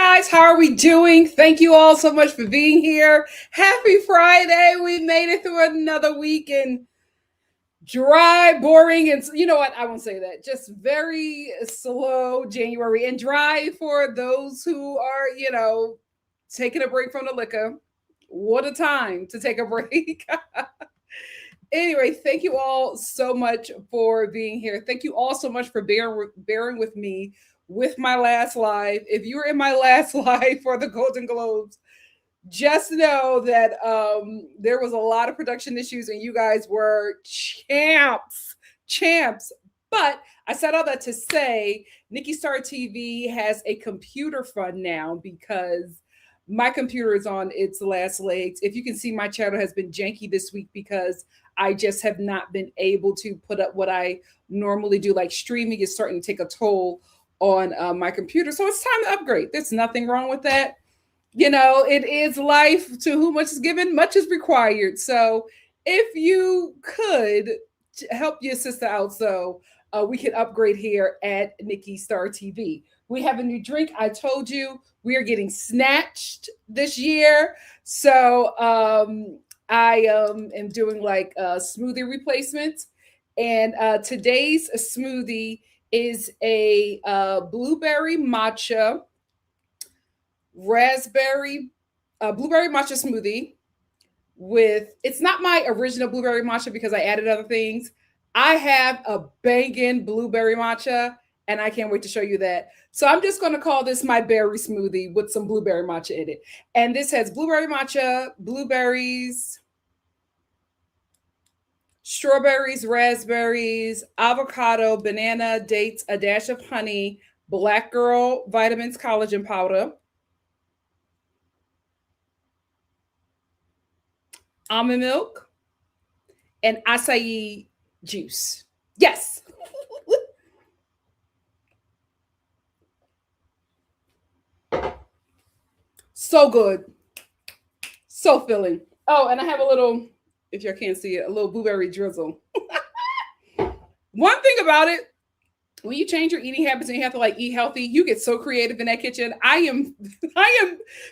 guys, how are we doing? Thank you all so much for being here. Happy Friday. We made it through another week in dry, boring, and you know what? I won't say that. Just very slow January and dry for those who are, taking a break from the liquor. What a time to take a break. Anyway, thank you all so much for being here. Thank you all so much for bearing with me with my last live. If you were in my last live for the Golden Globes, just know that there was a lot of production issues and you guys were champs. But I said all that to say NikkiStar TV has a computer fund now because my computer is on its last legs. If you can see, my channel has been janky this week because I just have not been able to put up what I normally do. Like streaming is starting to take a toll on my computer. So it's time to upgrade. There's nothing wrong with that. It is life. To whom much is given, much is required. So if you could help your sister out so we can upgrade here at NikkiStar TV. We have a new drink. I told you we are getting snatched this year. So I am doing like a smoothie replacement. And today's smoothie is a blueberry matcha blueberry matcha smoothie with, it's not my original blueberry matcha because I added other things. I have a banging blueberry matcha and I can't wait to show you that. So I'm just going to call this my berry smoothie with some blueberry matcha in it. And this has blueberry matcha, blueberries, strawberries, raspberries, avocado, banana, dates, a dash of honey, Black Girl Vitamins collagen powder, almond milk, and acai juice. Yes. So good. So filling. Oh, and I have a little, if you can't see it, a little blueberry drizzle. One thing about it, when you change your eating habits and you have to like eat healthy, you get so creative in that kitchen. I am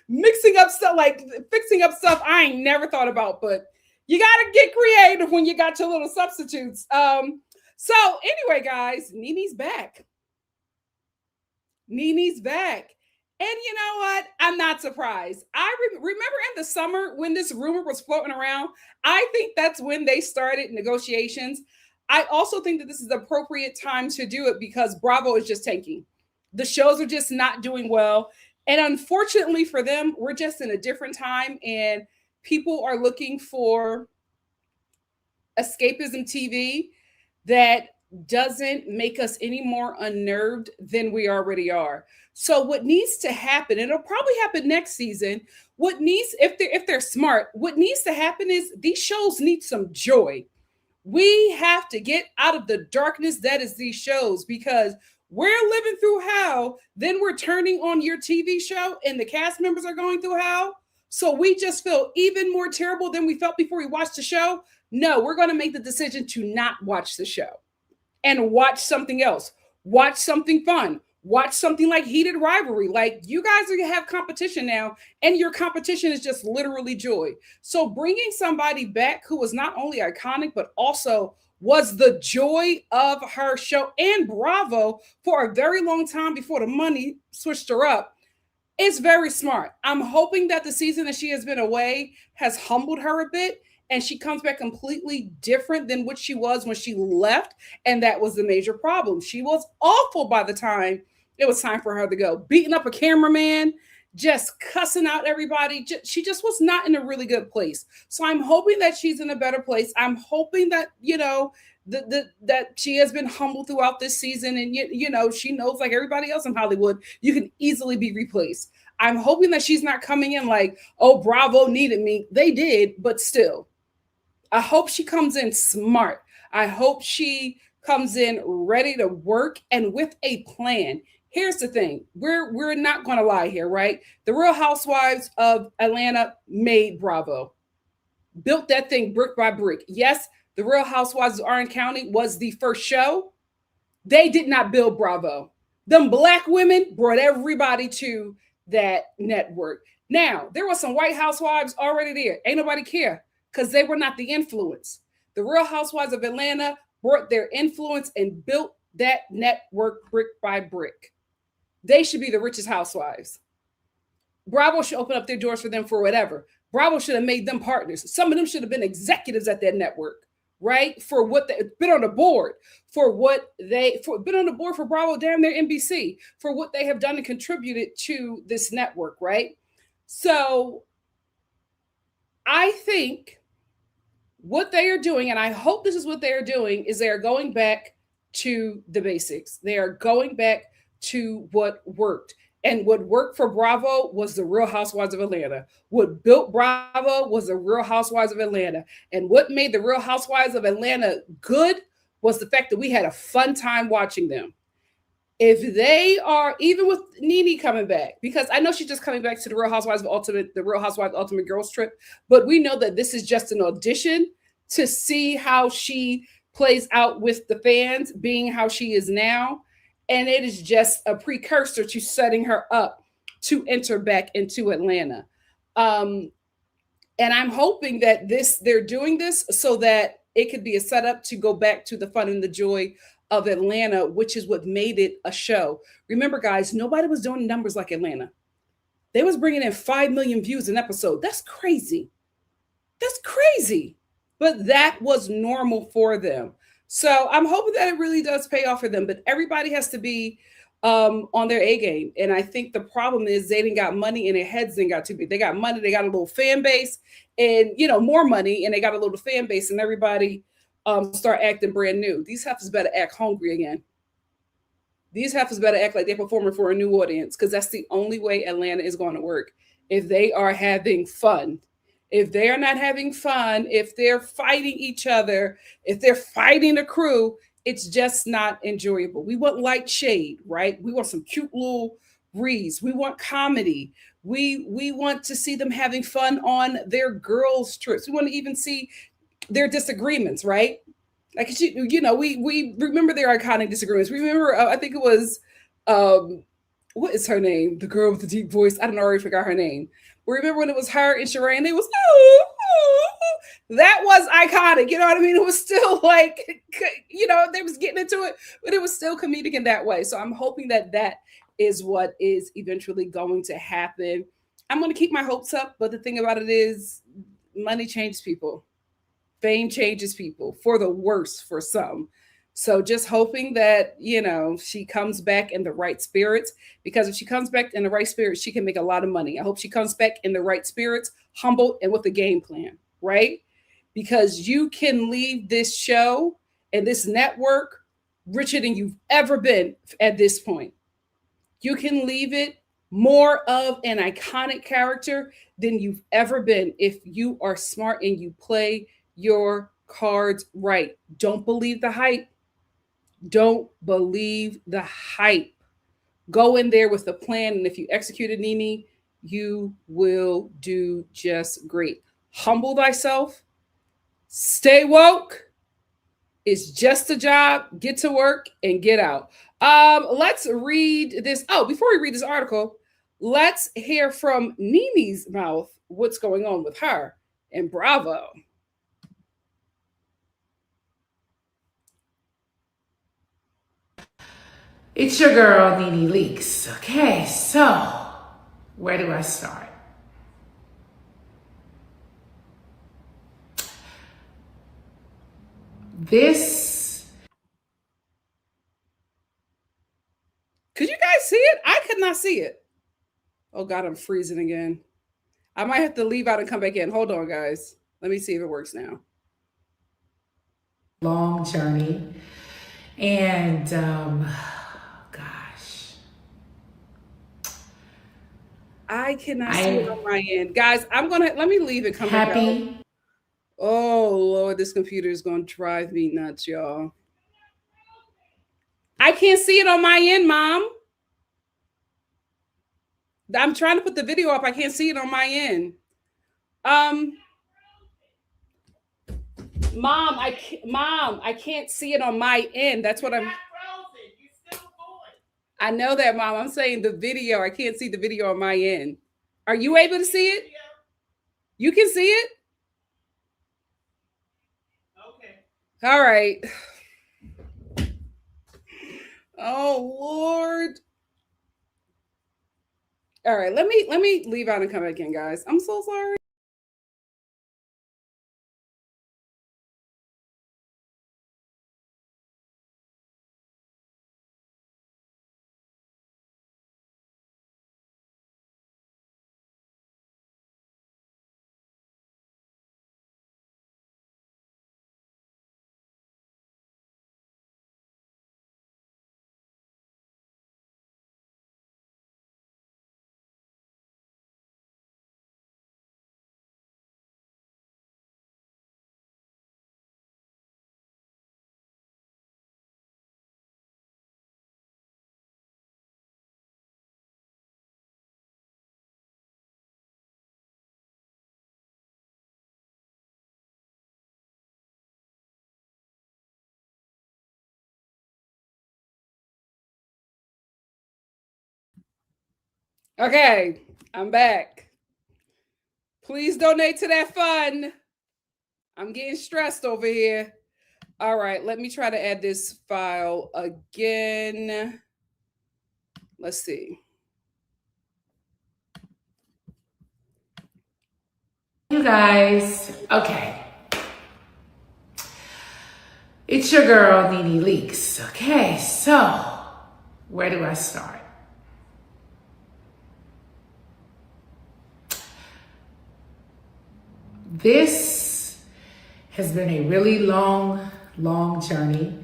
mixing up stuff, like fixing up stuff I ain't never thought about, but you gotta get creative when you got your little substitutes. So anyway, guys, Nene's back. Nene's back. And you know what? I'm not surprised. I remember in the summer when this rumor was floating around, I think that's when they started negotiations. I also think that this is the appropriate time to do it because Bravo is just tanking. The shows are just not doing well. And unfortunately for them, we're just in a different time and people are looking for escapism TV that doesn't make us any more unnerved than we already are. So what needs to happen, and it'll probably happen next season, what needs, if they're smart, what needs to happen is these shows need some joy. We have to get out of the darkness that is these shows because we're living through hell. Then we're turning on your TV show and the cast members are going through hell. So we just feel even more terrible than we felt before we watched the show. No, we're going to make the decision to not watch the show and watch something else. Watch something fun. Watch something like Heated Rivalry. Like you guys are gonna have competition now, and your competition is just literally joy. So bringing somebody back who was not only iconic, but also was the joy of her show and Bravo for a very long time before the money switched her up is very smart. I'm hoping that the season that she has been away has humbled her a bit and she comes back completely different than what she was when she left. And that was the major problem. She was awful by the time it was time for her to go. Beating up a cameraman, just cussing out everybody. She just was not in a really good place. So I'm hoping that she's in a better place. I'm hoping that, that she has been humble throughout this season. And, she knows, like everybody else in Hollywood, you can easily be replaced. I'm hoping that she's not coming in like, oh, Bravo needed me. They did, but still. I hope she comes in smart. I hope she comes in ready to work and with a plan. Here's the thing. We're not going to lie here, right? The Real Housewives of Atlanta made Bravo. Built that thing brick by brick. Yes, The Real Housewives of Orange County was the first show. They did not build Bravo. Them black women brought everybody to that network. Now, there were some white housewives already there. Ain't nobody care because they were not the influence. The Real Housewives of Atlanta brought their influence and built that network brick by brick. They should be the richest housewives. Bravo should open up their doors for them for whatever. Bravo should have made them partners. Some of them should have been executives at that network, right? For what they been on the board for what they for been on the board for Bravo, damn near NBC, for what they have done and contributed to this network, right? So I think what they are doing, and I hope this is what they are doing, is they are going back to the basics. They are going back to what worked. And what worked for Bravo was the Real Housewives of Atlanta. What built Bravo was the Real Housewives of Atlanta. And what made the Real Housewives of Atlanta good was the fact that we had a fun time watching them. If they are, even with Nene coming back, because I know she's just coming back to the Real Housewives Ultimate Girls Trip, but we know that this is just an audition to see how she plays out with the fans, being how she is now. And it is just a precursor to setting her up to enter back into Atlanta. Um, and I'm hoping that they're doing this so that it could be a setup to go back to the fun and the joy of Atlanta, which is what made it a show. Remember, guys, nobody was doing numbers like Atlanta. They was bringing in 5 million views an episode. That's crazy. That's crazy. But that was normal for them. So I'm hoping that it really does pay off for them. But everybody has to be on their A game. And I think the problem is they didn't got money and their heads didn't got too big. They got money, they got a little fan base, and more money, and they got a little fan base, and everybody start acting brand new. These heifers better act hungry again. These heifers better act like they're performing for a new audience, because that's the only way Atlanta is going to work. If they are having fun. If they are not having fun, if they're fighting each other, if they're fighting the crew, it's just not enjoyable. We want light shade, right? We want some cute little breeze. We want comedy. We want to see them having fun on their girls' trips. We want to even see their disagreements, right? Like we remember their iconic disagreements. Remember, I think it was what is her name? The girl with the deep voice. I don't know. I already forgot her name. But remember when it was her and Sheree, they was that was iconic. You know what I mean? It was still like they was getting into it, but it was still comedic in that way. So I'm hoping that is what is eventually going to happen. I'm going to keep my hopes up, but the thing about it is, money changes people. Fame changes people for the worse for some. So just hoping that, she comes back in the right spirits, because if she comes back in the right spirits, she can make a lot of money. I hope she comes back in the right spirits, humble, and with a game plan, right? Because you can leave this show and this network richer than you've ever been at this point. You can leave it more of an iconic character than you've ever been if you are smart and you play your cards right. Don't believe the hype. Don't believe the hype. Go in there with a plan, and if you execute it, Nene, you will do just great. Humble thyself. Stay woke. It's just a job. Get to work and get out. Let's read this. Oh, before we read this article, let's hear from Nene's mouth what's going on with her and Bravo. It's your girl, Nene Leaks. Okay, so where do I start? This. Could you guys see it? I could not see it. Oh God, I'm freezing again. I might have to leave out and come back in. Hold on, guys. Let me see if it works now. Long journey. And I cannot see it on my end. Guys, let me leave and come back out. Happy. Oh Lord, this computer is gonna drive me nuts, y'all. I can't see it on my end, Mom. I'm trying to put the video up. I can't see it on my end. Mom, I can't see it on my end. That's what I'm. I know that, Mom. I'm saying the video. I can't see the video on my end. Are you able to see it? You can see it? Okay. All right. Oh Lord. All right, let me leave out and come back in, guys. I'm so sorry. Okay, I'm back. Please donate to that fund. I'm getting stressed over here. All right, let me try to add this file again. Let's see. You guys, okay. It's your girl, Nene Leaks. Okay, so where do I start? This has been a really long, long journey.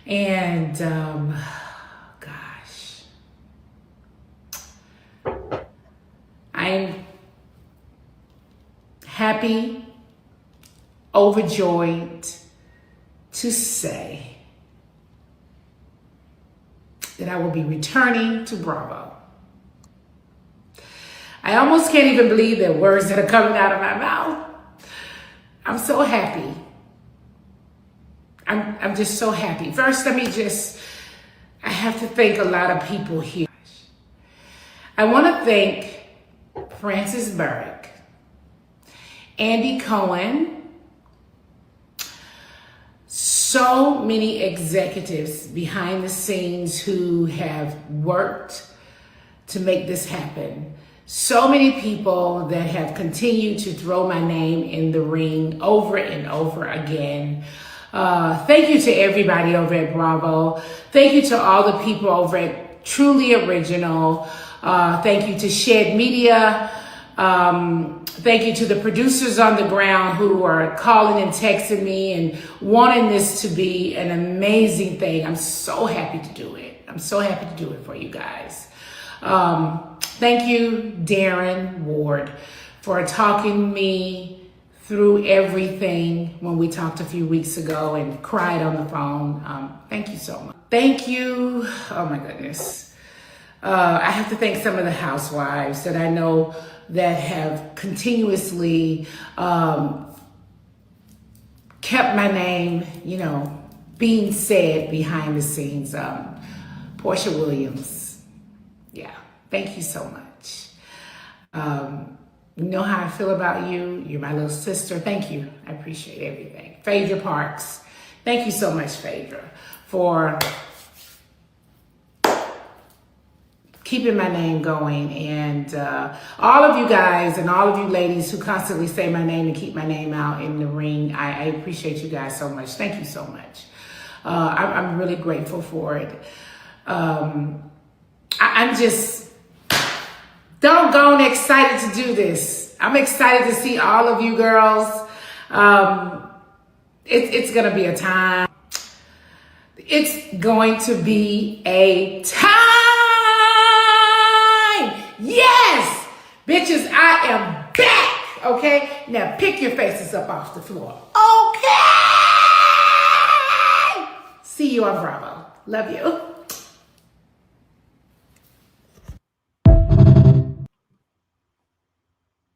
And gosh, I'm happy, overjoyed to say that I will be returning to Bravo. I almost can't even believe the words that are coming out of my mouth. I'm so happy. I'm just so happy. First, I have to thank a lot of people here. I want to thank Francis Burke, Andy Cohen, so many executives behind the scenes who have worked to make this happen. So many people that have continued to throw my name in the ring over and over again. Thank you to everybody over at Bravo. Thank you to all the people over at Truly Original. Thank you to Shed Media. Thank you to the producers on the ground who are calling and texting me and wanting this to be an amazing thing. I'm so happy to do it. I'm so happy to do it for you guys. Thank you, Darren Ward, for talking me through everything when we talked a few weeks ago and cried on the phone. Thank you so much. Thank you. Oh my goodness. I have to thank some of the housewives that I know that have continuously kept my name, being said behind the scenes. Portia Williams. Yeah. Thank you so much. You know how I feel about you. You're my little sister. Thank you. I appreciate everything. Phaedra Parks. Thank you so much, Phaedra, for keeping my name going. And all of you guys and all of you ladies who constantly say my name and keep my name out in the ring, I appreciate you guys so much. Thank you so much. I'm really grateful for it. I'm just doggone excited to do this. I'm excited to see all of you girls. It's going to be a time. It's going to be a time. Yes! Bitches, I am back. Okay? Now pick your faces up off the floor. Okay! See you on Bravo. Love you.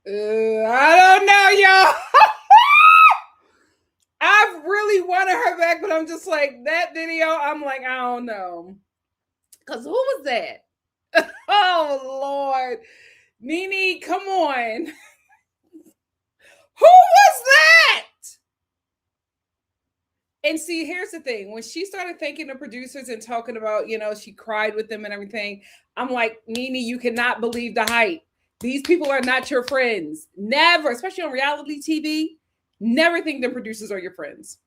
I don't know, y'all. I really wanted her back, but I'm just like, that video, I'm like, I don't know. Because who was that? Oh, Lord. Nene, come on. Who was that? And see, here's the thing. When she started thanking the producers and talking about, she cried with them and everything, I'm like, Nene, you cannot believe the hype. These people are not your friends. Never, especially on reality TV, never think the producers are your friends.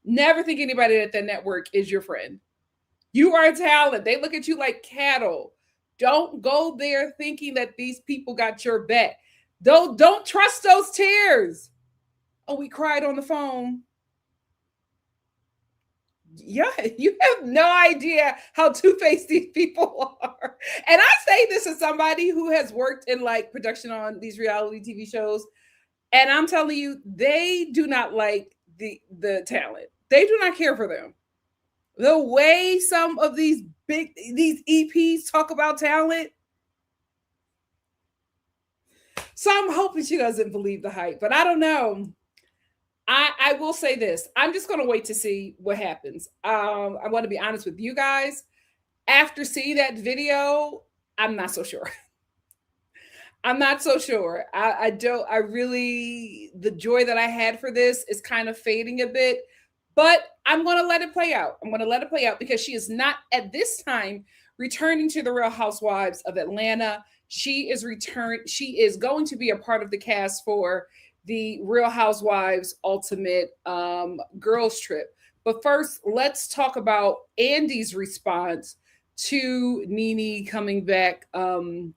Never think anybody at the network is your friend. You are a talent. They look at you like cattle. Don't go there thinking that these people got your back. Don't trust those tears. Oh, we cried on the phone. Yeah, you have no idea how two-faced these people are. And I say this as somebody who has worked in like production on these reality TV shows. And I'm telling you, they do not like the talent. They do not care for them. The way some of these EPs talk about talent. So I'm hoping she doesn't believe the hype, but I don't know. I will say this. I'm just going to wait to see what happens. I want to be honest with you guys. After seeing that video, I'm not so sure. I'm not so sure. I don't, I really, the joy that I had for this is kind of fading a bit, but I'm going to let it play out. I'm going to let it play out because she is not at this time returning to the Real Housewives of Atlanta. She is going to be a part of the cast for the Real Housewives Ultimate Girls Trip. But first, let's talk about Andy's response to Nene coming back on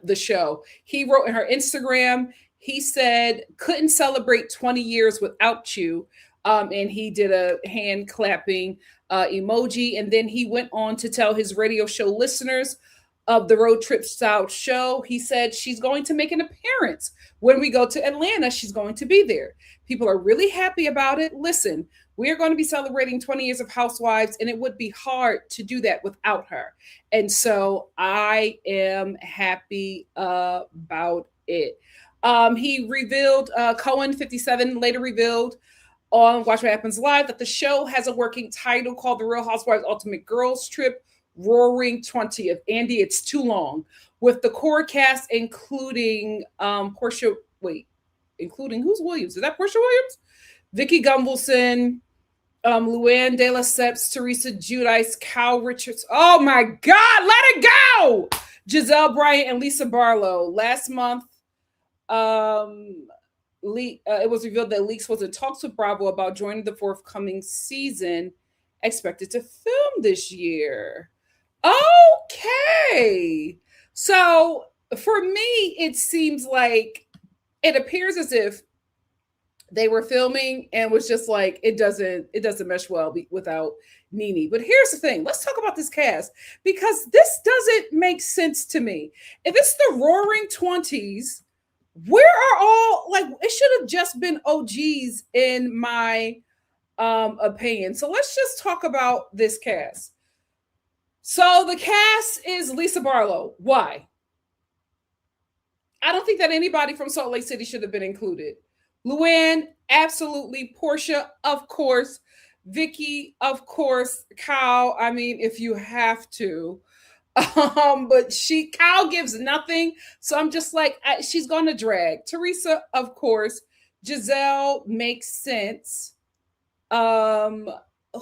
the show. He wrote in her Instagram, he said, couldn't celebrate 20 years without you. And he did a hand clapping emoji. And then he went on to tell his radio show listeners of the road trip style show, he said she's going to make an appearance when we go to Atlanta. She's going to be there. People are really happy about it. Listen, we're going to be celebrating 20 years of Housewives, and it would be hard to do that without her. And so I am happy about it. He revealed, Cohen 57 later revealed on Watch What Happens Live that the show has a working title called The Real Housewives Ultimate Girls Trip Roaring 20th. Andy, it's too long. With the core cast including Portia, including who's Williams? Is that Portia Williams? Vicky Gunvalson, Luann de Lesseps, Teresa Giudice, Kyle Richards. Oh my God, let it go! Giselle Bryant and Lisa Barlow. Last month, it was revealed that Leaks was in talks with Bravo about joining the forthcoming season, expected to film this year. Okay. So for me, it seems like it appears as if they were filming and was just like, it doesn't mesh well without Nene. But here's the thing. Let's talk about this cast because this doesn't make sense to me. If it's the Roaring 20s, where are all, like, it should have just been OGs in my opinion. So let's just talk about this cast. So the cast is Lisa Barlow. Why? I don't think that anybody from Salt Lake City should have been included. Luann, absolutely. Portia, of course. Vicky, of course. Kyle, I mean, if you have to. But Kyle gives nothing. So I'm just like, she's going to drag. Teresa, of course. Giselle makes sense.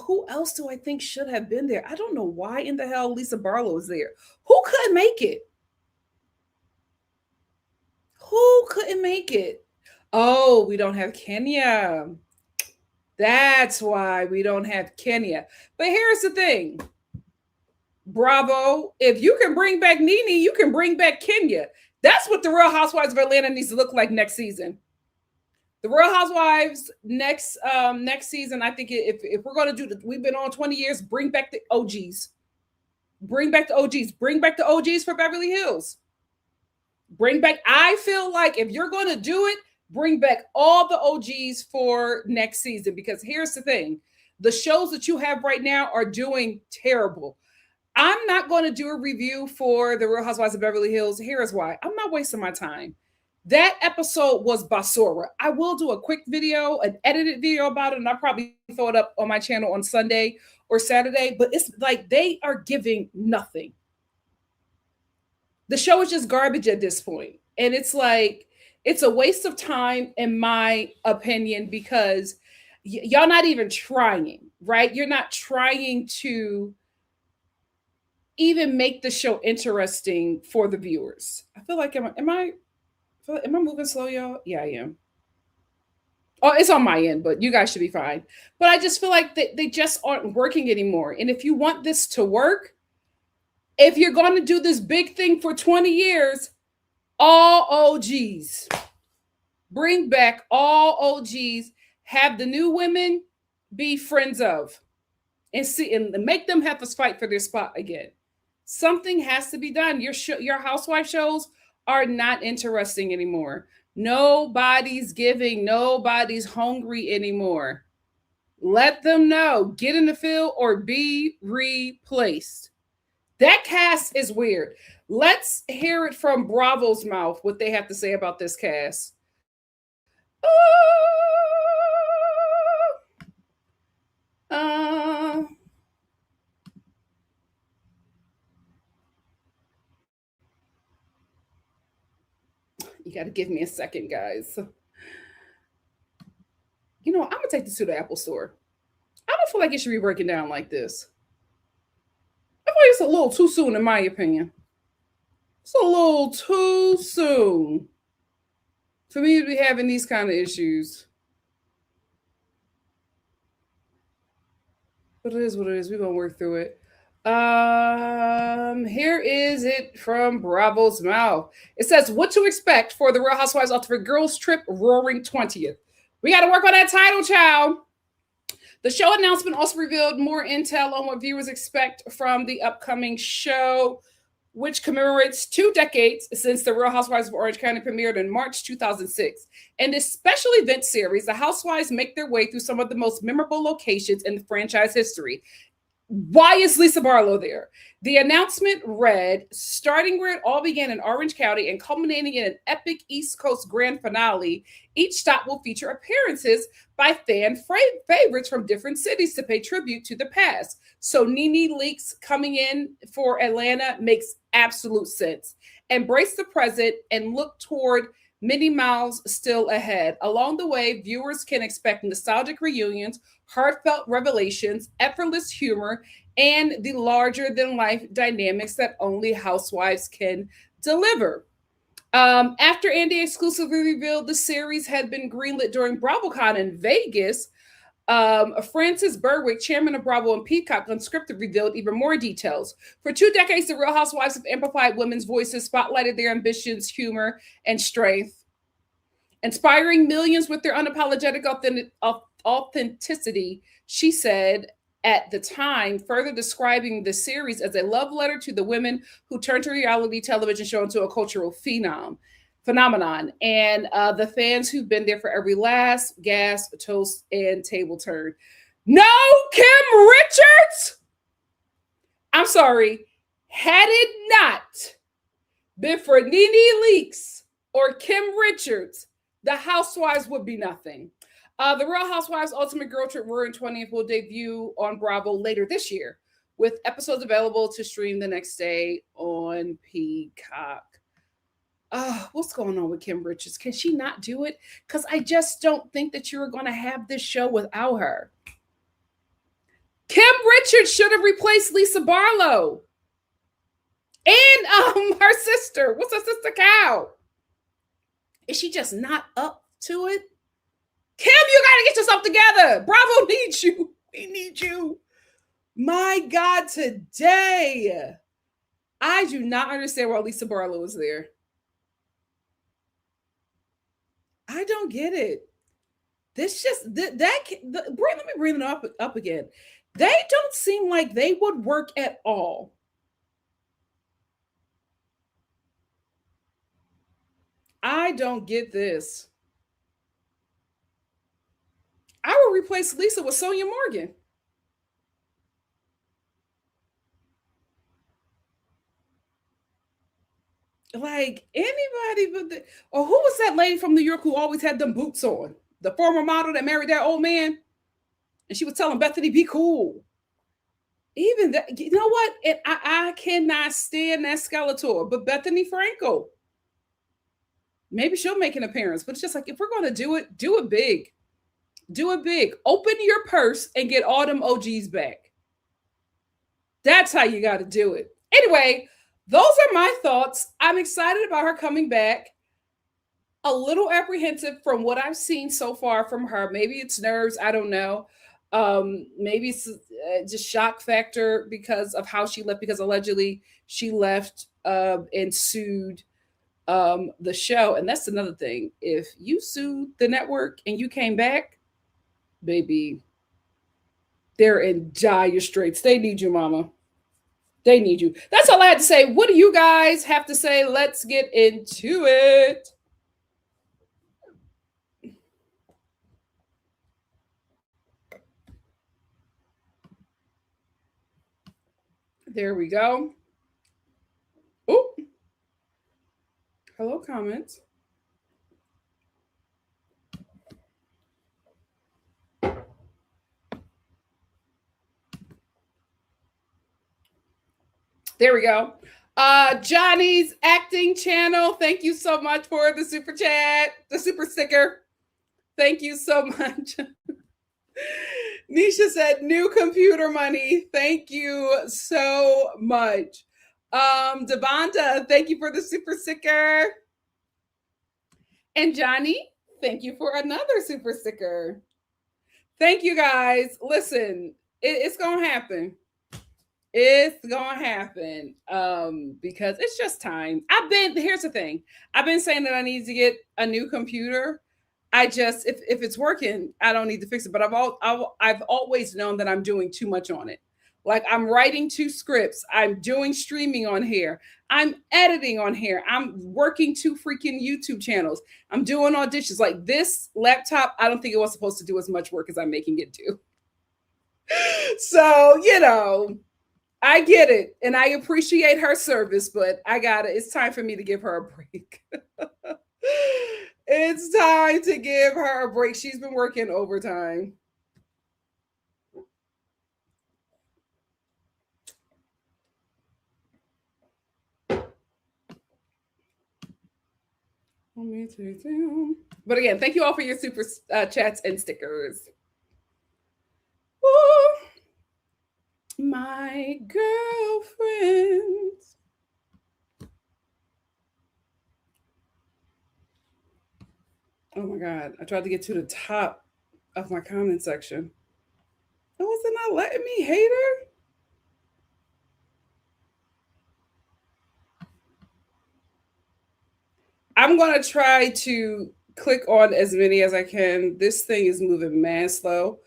Who else do I think should have been there? I don't know why in the hell Lisa Barlow is there. Who couldn't make it? Who couldn't make it? Oh, we don't have Kenya. That's why we don't have Kenya. But here's the thing. Bravo. If you can bring back Nene, you can bring back Kenya. That's what the Real Housewives of Atlanta needs to look like next season. The Real Housewives next season, I think if we're going to do, we've been on 20 years, bring back the OGs. Bring back the OGs. Bring back the OGs for Beverly Hills. Bring back, I feel like if you're going to do it, bring back all the OGs for next season. Because here's the thing. The shows that you have right now are doing terrible. I'm not going to do a review for the Real Housewives of Beverly Hills. Here's why. I'm not wasting my time. That episode was basura. I will do a quick video, an edited video about it, and I'll probably throw it up on my channel on Sunday or Saturday. But it's like they are giving nothing. The show is just garbage at this point. And it's like, it's a waste of time, in my opinion, because y'all not even trying, right? You're not trying to even make the show interesting for the viewers. I feel like, am I moving slow, y'all? Yeah, I am. Oh, it's on my end, but you guys should be fine. But I just feel like they just aren't working anymore. And if you want this to work, if you're going to do this big thing for 20 years, all OGs, bring back all OGs, have the new women be friends of, and see and make them have to fight for their spot again. Something has to be done. Your housewife shows are not interesting anymore. Nobody's giving, nobody's hungry anymore. Let them know, get in the field or be replaced. That cast is weird. Let's hear it from Bravo's mouth what they have to say about this cast. Uh, you got to give me a second, guys. I'm gonna take this to the Apple Store. I don't feel like it should be breaking down like this. I feel like it's a little too soon, in my opinion. It's a little too soon for me to be having these kind of issues. But it is what it is. We're gonna work through it. Here is it from Bravo's mouth. It says, "What to expect for the Real Housewives Ultimate Girls Trip Roaring 20th." We got to work on that title, child. The show announcement also revealed more intel on what viewers expect from the upcoming show, which commemorates 2 decades since the Real Housewives of Orange County premiered in March 2006. In this special event series, the housewives make their way through some of the most memorable locations in the franchise history. Why is Lisa Barlow there? The announcement read, starting where it all began in Orange County and culminating in an epic East Coast grand finale, each stop will feature appearances by fan favorites from different cities to pay tribute to the past. So Nene Leakes coming in for Atlanta makes absolute sense. Embrace the present and look toward many miles still ahead. Along the way, viewers can expect nostalgic reunions, heartfelt revelations, effortless humor, and the larger than life dynamics that only housewives can deliver. After Andy exclusively revealed the series had been greenlit during BravoCon in Vegas, Francis Berwick, chairman of Bravo and Peacock Unscripted, revealed even more details. For 2 decades, the Real Housewives have amplified women's voices, spotlighted their ambitions, humor, and strength, inspiring millions with their unapologetic authenticity, she said at the time, further describing the series as a love letter to the women who turned a reality television show into a cultural phenomenon, and the fans who've been there for every last gasp, toast, and table turn. No, Kim Richards! I'm sorry. Had it not been for Nene Leakes or Kim Richards, the Housewives would be nothing. The Real Housewives Ultimate Girl Trip Roaring 20th will debut on Bravo later this year, with episodes available to stream the next day on Peacock. What's going on with Kim Richards? Can she not do it? Because I just don't think that you're going to have this show without her. Kim Richards should have replaced Lisa Barlow. And her sister. What's her sister, Cow? Is she just not up to it? Kim, you got to get yourself together. Bravo needs you. We need you. My God, today. I do not understand why Lisa Barlow is there. I don't get it. This just, let me bring it up again. They don't seem like they would work at all. I don't get this. I will replace Lisa with Sonia Morgan. Like anybody but or who was that lady from New York who always had them boots on? The former model that married that old man, and she was telling Bethany, "Be cool." Even that, you know what? I cannot stand that Skeletor. But Bethany Frankel, maybe she'll make an appearance. But it's just like if we're gonna do it big. Do it big. Open your purse and get all them OGs back. That's how you got to do it. Anyway, those are my thoughts. I'm excited about her coming back. A little apprehensive from what I've seen so far from her. Maybe it's nerves. I don't know. Maybe it's just shock factor because of how she left. Because allegedly she left and sued the show. And that's another thing. If you sued the network and you came back, baby, they're in dire straits. They need you, mama. They need you. That's all I had to say. What do you guys have to say? Let's get into it. There we go. Oh, hello, comments. There we go. Johnny's acting channel. Thank you so much for the super chat, the super sticker. Thank you so much. Nisha said, new computer money. Thank you so much. Devonda, thank you for the super sticker. And Johnny, thank you for another super sticker. Thank you guys. Listen, it's gonna happen. It's gonna happen. Because it's just time. Here's the thing. I've been saying that I need to get a new computer. I just if it's working, I don't need to fix it. But I've always known that I'm doing too much on it. Like I'm writing two scripts, I'm doing streaming on here, I'm editing on here, I'm working two freaking YouTube channels, I'm doing auditions. Like this laptop, I don't think it was supposed to do as much work as I'm making it do. So, I get it and I appreciate her service, but it's time for me to give her a break. It's time to give her a break. She's been working overtime. But again, thank you all for your super chats and stickers. Ooh, my girlfriends. Oh my God. I tried to get to the top of my comment section. Oh, was it not letting me, hater? I'm going to try to click on as many as I can. This thing is moving mad slow.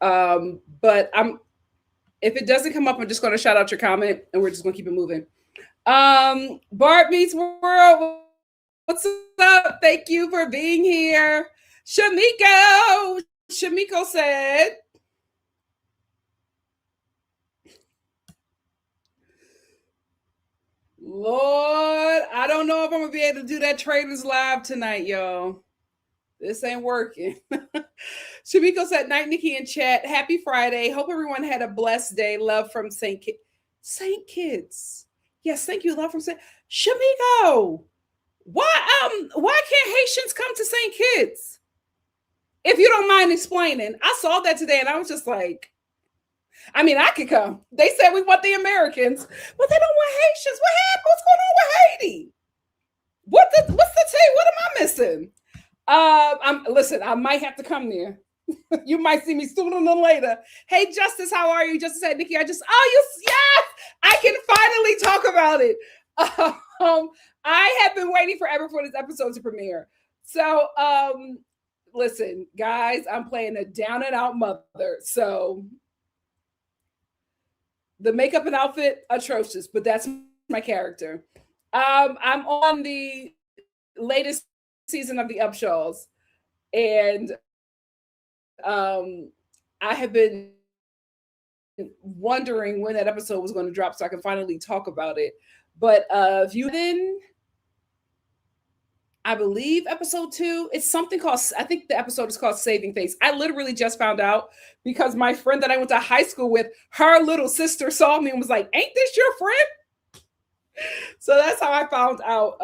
But if it doesn't come up, I'm just going to shout out your comment and we're just going to keep it moving. Bart Meets World, what's up? Thank you for being here. Shamiko said, Lord, I don't know if I'm gonna be able to do that Traders Live tonight, y'all. This ain't working. Shamiko said, night, Nikki in chat. Happy Friday. Hope everyone had a blessed day. Love from Saint Kids. Yes, thank you. Love from Saint Shamiko. Why can't Haitians come to Saint Kids? If you don't mind explaining. I saw that today and I was just like, I mean, I could come. They said we want the Americans, but they don't want Haitians. What happened? What's going on with Haiti? What's the tea? What am I missing? Listen, I might have to come there. You might see me sooner than later. Hey, Justice, how are you? Justice said, Nikki, yes, I can finally talk about it. I have been waiting forever for this episode to premiere. So, listen, guys, I'm playing a down and out mother. So the makeup and outfit atrocious, but that's my character. I'm on the latest season of the Upshaws, and I have been wondering when that episode was going to drop so I can finally talk about it. But if you then I believe episode 2. It's something called, I think the episode is called Saving Face. I literally just found out because my friend that I went to high school with, her little sister saw me and was like, "Ain't this your friend?" So that's how I found out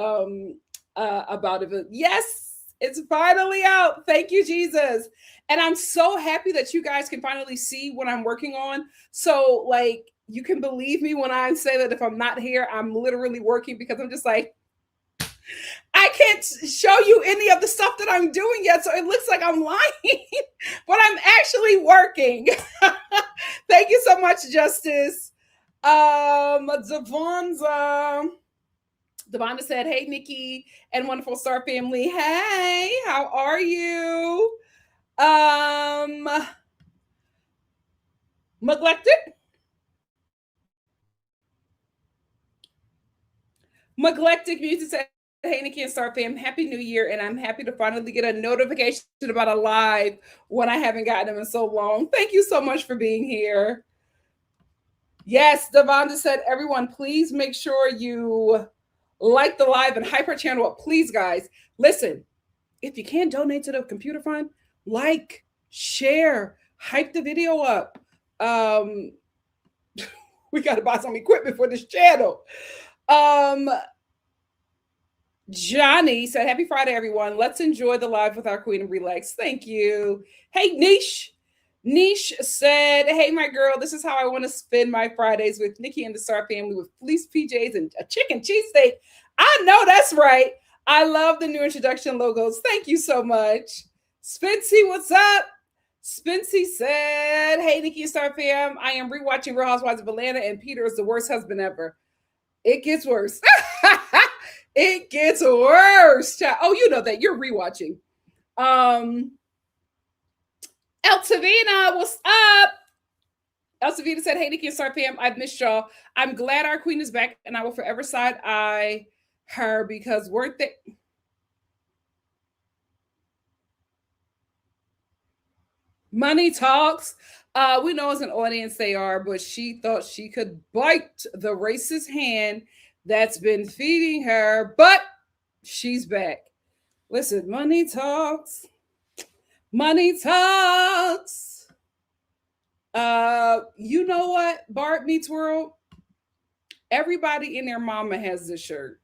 about it. But yes, it's finally out. Thank you, Jesus. And I'm so happy that you guys can finally see what I'm working on. So, like, you can believe me when I say that if I'm not here, I'm literally working, because I'm just like, I can't show you any of the stuff that I'm doing yet. So it looks like I'm lying, but I'm actually working. Thank you so much, Justice. Devonza said, "Hey, Nikki and wonderful Star family. Hey, how are you? Um, neglected. Neglected Music said, "Hey, Nikki and Star fam, Happy New Year, and I'm happy to finally get a notification about a live when I haven't gotten them in so long. Thank you so much for being here." Yes, Devonda said, "Everyone, please make sure you like the live and hype our channel up. Please, guys. Listen, if you can't donate to the computer fund, like, share, hype the video up. Um, we got to buy some equipment for this channel." Um, Johnny said, "Happy Friday, everyone. Let's enjoy the live with our queen and relax." Thank you. Hey, Niche. Niche said, "Hey, my girl, this is how I want to spend my Fridays with Nikki and the Star family, with fleece PJs and a chicken cheesesteak." I know that's right. I love the new introduction logos. Thank you so much. Spency, what's up? Spency said, "Hey, Nikki and Star fam, I am rewatching Real Housewives of Atlanta, and Peter is the worst husband ever. It gets worse." It gets worse. Oh, you know that. You're rewatching. Eltavina, what's up? Eltavina said, "Hey, Nikki and Star fam, I've missed y'all. I'm glad our queen is back, and I will forever side eye her, because weren't they..." Money talks. We know as an audience they are, but she thought she could bite the racist hand that's been feeding her, but she's back. Listen, money talks. Money talks. You know what? Bart meets World. Everybody in their mama has this shirt.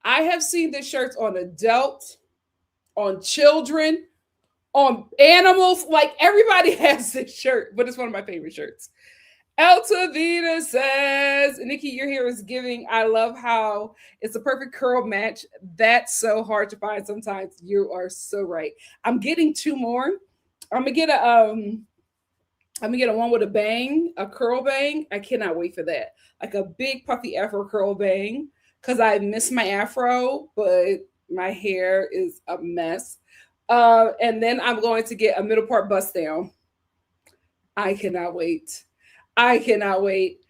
I have seen this shirts on adults, on children, on animals. Like, everybody has this shirt, but it's one of my favorite shirts. Eltavita says, "Nikki, your hair is giving. I love how it's a perfect curl match. That's so hard to find sometimes." You are so right. I'm getting 2 more. I'm gonna get a one with a bang, a curl bang. I cannot wait for that. Like a big puffy afro curl bang, because I miss my afro, but my hair is a mess. And then I'm going to get a middle part bust down. I cannot wait. I cannot wait.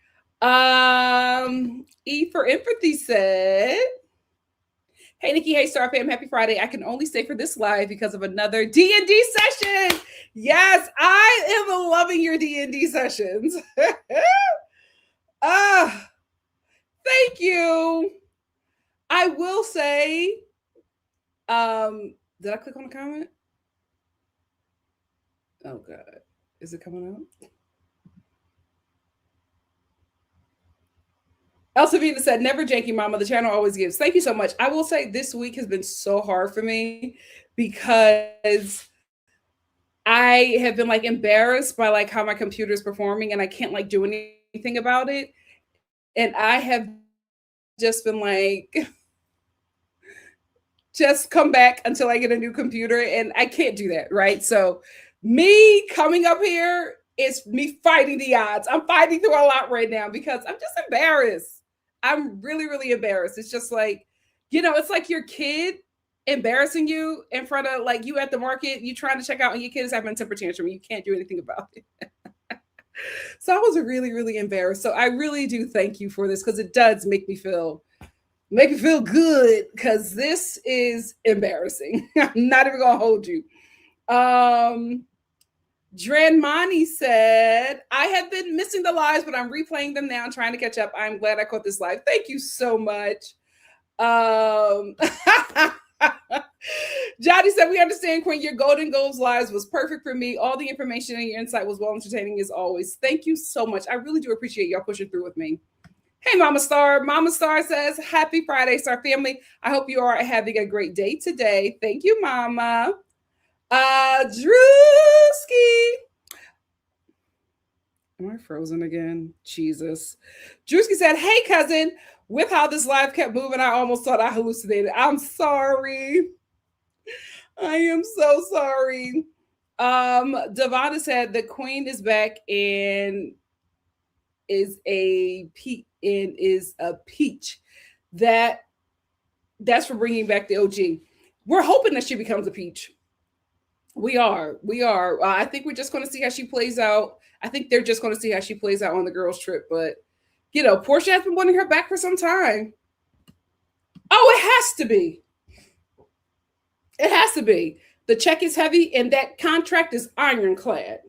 E for Empathy said, "Hey, Nikki, hey, Star fam, happy Friday. I can only stay for this live because of another D&D session." Yes, I am loving your D&D sessions. Ah, thank you. I will say, did I click on the comment? Oh, God. Is it coming out? Elsavina said, "Never janky, mama. The channel always gives." Thank you so much. I will say this week has been so hard for me because I have been like embarrassed by like how my computer is performing, and I can't like do anything about it. And I have just been like, just come back until I get a new computer, and I can't do that, right? So me coming up here is me fighting the odds. I'm fighting through a lot right now because I'm just embarrassed. I'm really, really embarrassed. It's just like, it's like your kid embarrassing you in front of like you at the market, you trying to check out, and your kid is having a temper tantrum. You can't do anything about it. So I was really, really embarrassed. So I really do thank you for this, because it does make me feel good, because this is embarrassing. I'm not even gonna hold you. Dranmani said, "I have been missing the lives, but I'm replaying them now, trying to catch up. I'm glad I caught this live." Thank you so much. Johnny said, we understand, Queen. Your Golden Goals lives was perfect for me. All the information and your insight was well entertaining as always. Thank you so much. I really do appreciate y'all pushing through with me. Hey, Mama Star. Mama Star says, happy Friday, Star family. I hope you are having a great day today. Thank you, Mama. Drewski. Am I frozen again? Jesus. Drewski said, hey, cousin. With how this live kept moving, I almost thought I hallucinated. I'm sorry. I am so sorry. Devonta said the queen is back and is a peach. That's for bringing back the OG. We're hoping that she becomes a peach. We are. I think we're just going to see how she plays out. I think they're just going to see how she plays out on the girls' trip. But Portia has been wanting her back for some time. Oh, it has to be. It has to be. The check is heavy, and that contract is ironclad.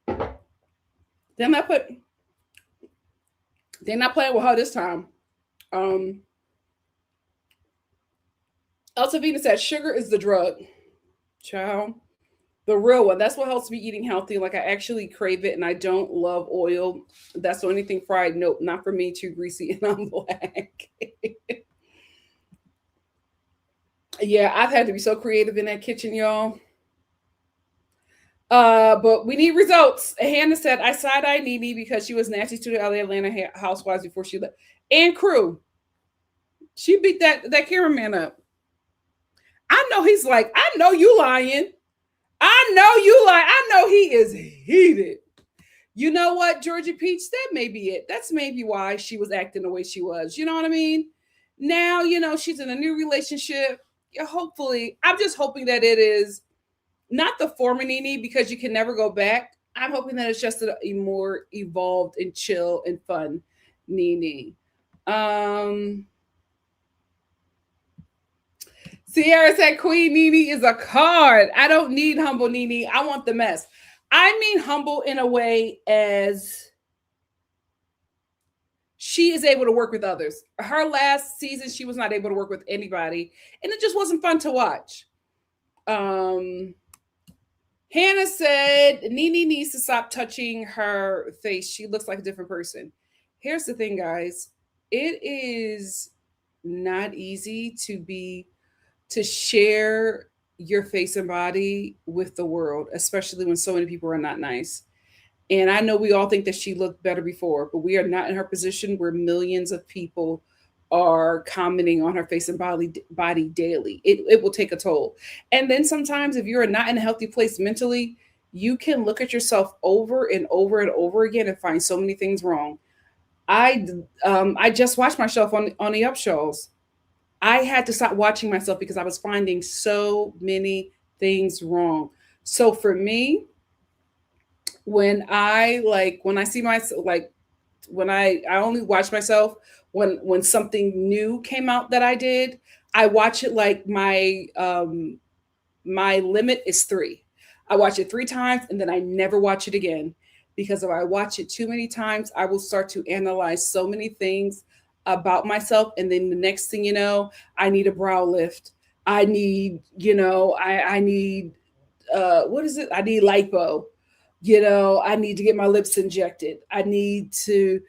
They're not playing with her this time. Eltavina said, sugar is the drug. Child. The real one. That's what helps me eating healthy. Like, I actually crave it, and I don't love oil. That's the only thing fried. Nope, not for me. Too greasy, and I'm black. Yeah, I've had to be so creative in that kitchen, y'all. But we need results. Hannah said, I side-eyed Nene because she was nasty to the LA Atlanta housewives before she left. And crew. She beat that cameraman up. I know he's like, I know you lying. I know you lying. I know he is heated. You know what, Georgia Peach? That may be it. That's maybe why she was acting the way she was. You know what I mean? Now, she's in a new relationship. Hopefully, I'm just hoping that it is not the former Nene, because you can never go back. I'm hoping that it's just a more evolved and chill and fun Nene. Sierra said, Queen Nene is a card. I don't need humble Nene. I want the mess. I mean humble in a way as she is able to work with others. Her last season, she was not able to work with anybody, and it just wasn't fun to watch. Hannah said, Nene needs to stop touching her face. She looks like a different person. Here's the thing, guys. It is not easy to share your face and body with the world, especially when so many people are not nice. And I know we all think that she looked better before, but we are not in her position where millions of people are commenting on her face and body daily. It will take a toll. And then sometimes if you're not in a healthy place mentally, you can look at yourself over and over and over again and find so many things wrong. I just watched myself on the upshows. I had to stop watching myself because I was finding so many things wrong. So for me, when I see myself, when I only watch myself when something new came out that I did. I watch it like my limit is 3. I watch it 3 times and then I never watch it again, because if I watch it too many times, I will start to analyze so many things about myself, and then the next thing you know, I need a brow lift. I need, I need what is it? I need lipo. I need to get my lips injected. I need to,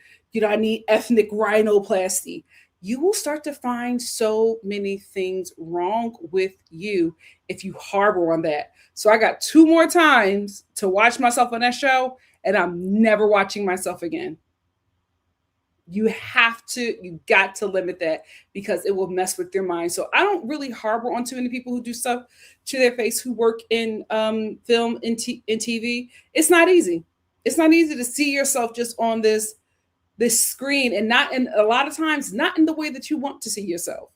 I need ethnic rhinoplasty. You will start to find so many things wrong with you if you harbor on that. So I got 2 more times to watch myself on that show, and I'm never watching myself again. You got to limit that, because it will mess with your mind. So I don't really harbor on too many people who do stuff to their face, who work in film and TV. It's not easy. It's not easy to see yourself just on this screen, and not in, a lot of times, not in the way that you want to see yourself.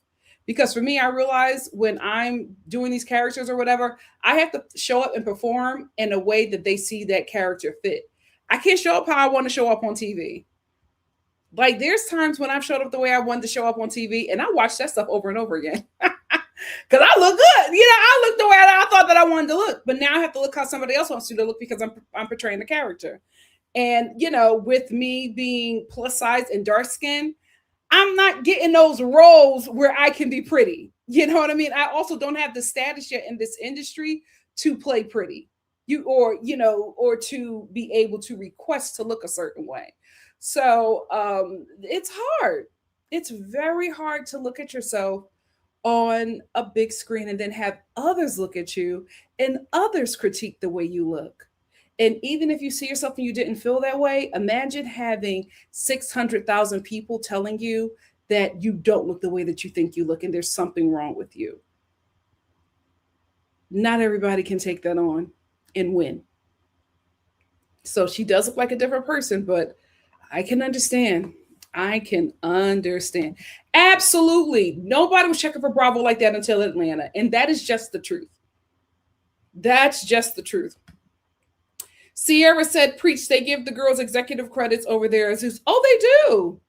Because for me, I realize when I'm doing these characters or whatever, I have to show up and perform in a way that they see that character fit. I can't show up how I want to show up on TV. Like, there's times when I've showed up the way I wanted to show up on TV, and I watch that stuff over and over again. Because I look good. I look the way I thought that I wanted to look. But now I have to look how somebody else wants to look, because I'm portraying the character. And, with me being plus size and dark skin, I'm not getting those roles where I can be pretty. You know what I mean? I also don't have the status yet in this industry to play pretty. Or to be able to request to look a certain way. So it's hard. It's very hard to look at yourself on a big screen and then have others look at you and others critique the way you look. And even if you see yourself and you didn't feel that way, imagine having 600,000 people telling you that you don't look the way that you think you look and there's something wrong with you. Not everybody can take that on and win. So she does look like a different person, but I can understand. I can understand. Absolutely. Nobody was checking for Bravo like that until Atlanta. And that is just the truth. That's just the truth. Sierra said, preach, they give the girls executive credits over there. Oh, they do.